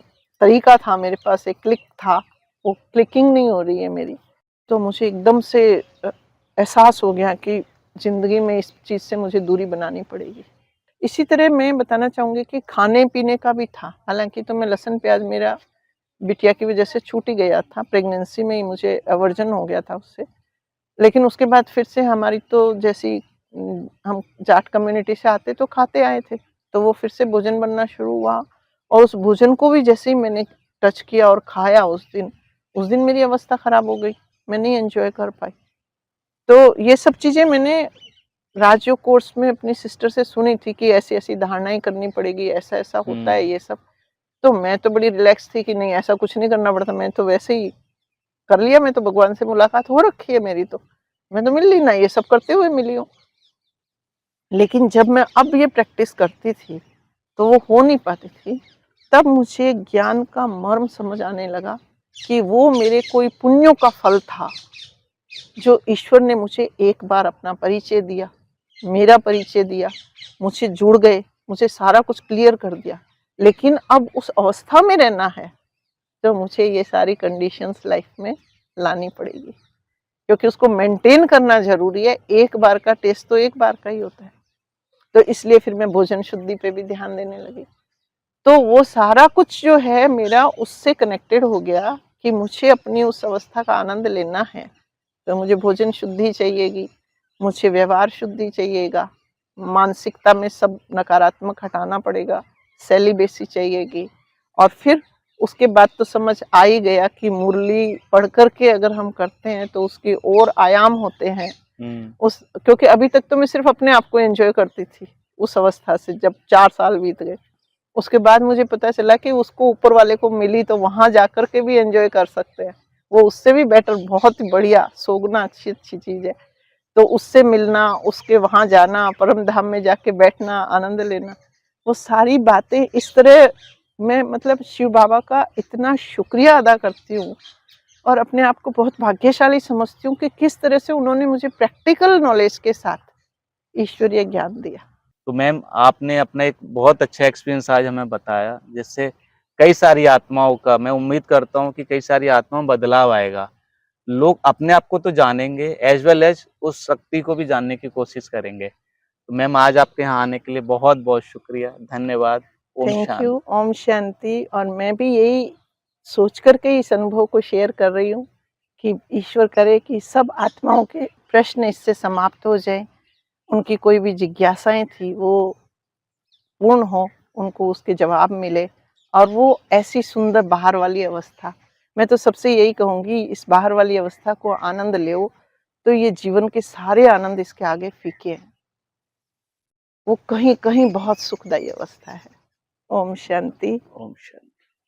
तरीका था, मेरे पास एक क्लिक था, वो क्लिकिंग नहीं हो रही है मेरी। तो मुझे एकदम से एहसास हो गया कि ज़िंदगी में इस चीज़ से मुझे दूरी बनानी पड़ेगी। इसी तरह मैं बताना चाहूँगी कि खाने पीने का भी था। हालांकि तो मैं लहसुन प्याज मेरा बिटिया की वजह से छूट ही गया था, प्रेगनेंसी में ही मुझे एवर्जन हो गया था उससे। लेकिन उसके बाद फिर से हमारी तो जैसी हम जाट कम्युनिटी से आते तो खाते आए थे, तो वो फिर से भोजन बनना शुरू हुआ और उस भोजन को भी जैसे ही मैंने टच किया और खाया उस दिन मेरी अवस्था खराब हो गई, मैं नहीं एंजॉय कर पाई। तो ये सब चीज़ें मैंने राजयोग कोर्स में अपनी सिस्टर से सुनी थी कि ऐसी-ऐसी धारणाएँ करनी पड़ेगी, ऐसा-ऐसा होता है ये सब। तो मैं तो बड़ी रिलैक्स थी कि नहीं ऐसा कुछ नहीं करना पड़ता, मैं तो वैसे ही कर लिया, मैं तो भगवान से मुलाकात हो रखी है मेरी तो। मैं तो मिल ली ना, ये सब करते हुए मिली हूँ। लेकिन जब मैं अब ये प्रैक्टिस करती थी, तो वो हो नहीं पाती थी। तब मुझे ज्ञान का मर्म समझ आने लगा कि वो मेरे कोई पुण्यों का फल था, जो ईश्वर ने मुझे एक बार अपना परिचय दिया, मेरा परिचय दिया, मुझसे जुड़ गए, मुझे सारा कुछ क्लियर कर दिया। लेकिन अब उस अवस्था में रहना है, तो मुझे ये सारी कंडीशंस लाइफ में लानी पड़ेगी, क्योंकि उसको मेंटेन करना ज़रूरी है। एक बार का टेस्ट तो एक बार का ही होता है। तो इसलिए फिर मैं भोजन शुद्धि पे भी ध्यान देने लगी। तो वो सारा कुछ जो है मेरा उससे कनेक्टेड हो गया कि मुझे अपनी उस अवस्था का आनंद लेना है, तो मुझे भोजन शुद्धि चाहिएगी, मुझे व्यवहार शुद्धि चाहिएगा, मानसिकता में सब नकारात्मक हटाना पड़ेगा, सेलिबेसी चाहिएगी। और फिर उसके बाद तो समझ आ ही गया कि मुरली पढ़ कर के अगर हम करते हैं तो उसके और आयाम होते हैं। उस क्योंकि अभी तक तो मैं सिर्फ अपने आप को एंजॉय करती थी उस अवस्था से, जब 4 साल बीत गए। उसके बाद मुझे पता चला कि उसको ऊपर वाले को मिली तो वहां जाकर के भी एंजॉय कर सकते हैं, वो उससे भी बेटर, बहुत ही बढ़िया, सोगना अच्छी अच्छी चीज है। तो उससे मिलना, उसके वहां जाना, परम धाम में जाके बैठना, आनंद लेना, वो सारी बातें इस तरह मैं मतलब शिव बाबा का इतना शुक्रिया अदा करती हूँ और अपने आप को बहुत भाग्यशाली समझती हूँ कि किस तरह से उन्होंने मुझे प्रैक्टिकल नॉलेज के साथ ईश्वरीय ज्ञान दिया। तो मैम आपने अपना एक बहुत अच्छा एक्सपीरियंस आज हमें बताया, जिससे कई सारी आत्माओं का, मैं उम्मीद करता हूँ कि कई सारी आत्माओं में बदलाव आएगा। लोग अपने आप को तो जानेंगे एज़ वेल एज़ उस शक्ति को भी जानने की कोशिश करेंगे। तो मैम आज आपके यहाँ आने के लिए बहुत-बहुत शुक्रिया, धन्यवाद। ओम थैंक यू। शांति। ओम शांति। और मैं भी यही सोच कर के इस अनुभव को शेयर कर रही हूँ कि ईश्वर करे कि सब आत्माओं के प्रश्न इससे समाप्त हो जाएं, उनकी कोई भी जिज्ञासाएं थी वो पूर्ण हो, उनको उसके जवाब मिले और वो ऐसी सुंदर बाहर वाली अवस्था, मैं तो सबसे यही कहूँगी इस बाहर वाली अवस्था को आनंद लो, तो ये जीवन के सारे आनंद इसके आगे फीके हैं। वो कहीं कहीं बहुत सुखदायी अवस्था है। ओम शांति। ओम शांति।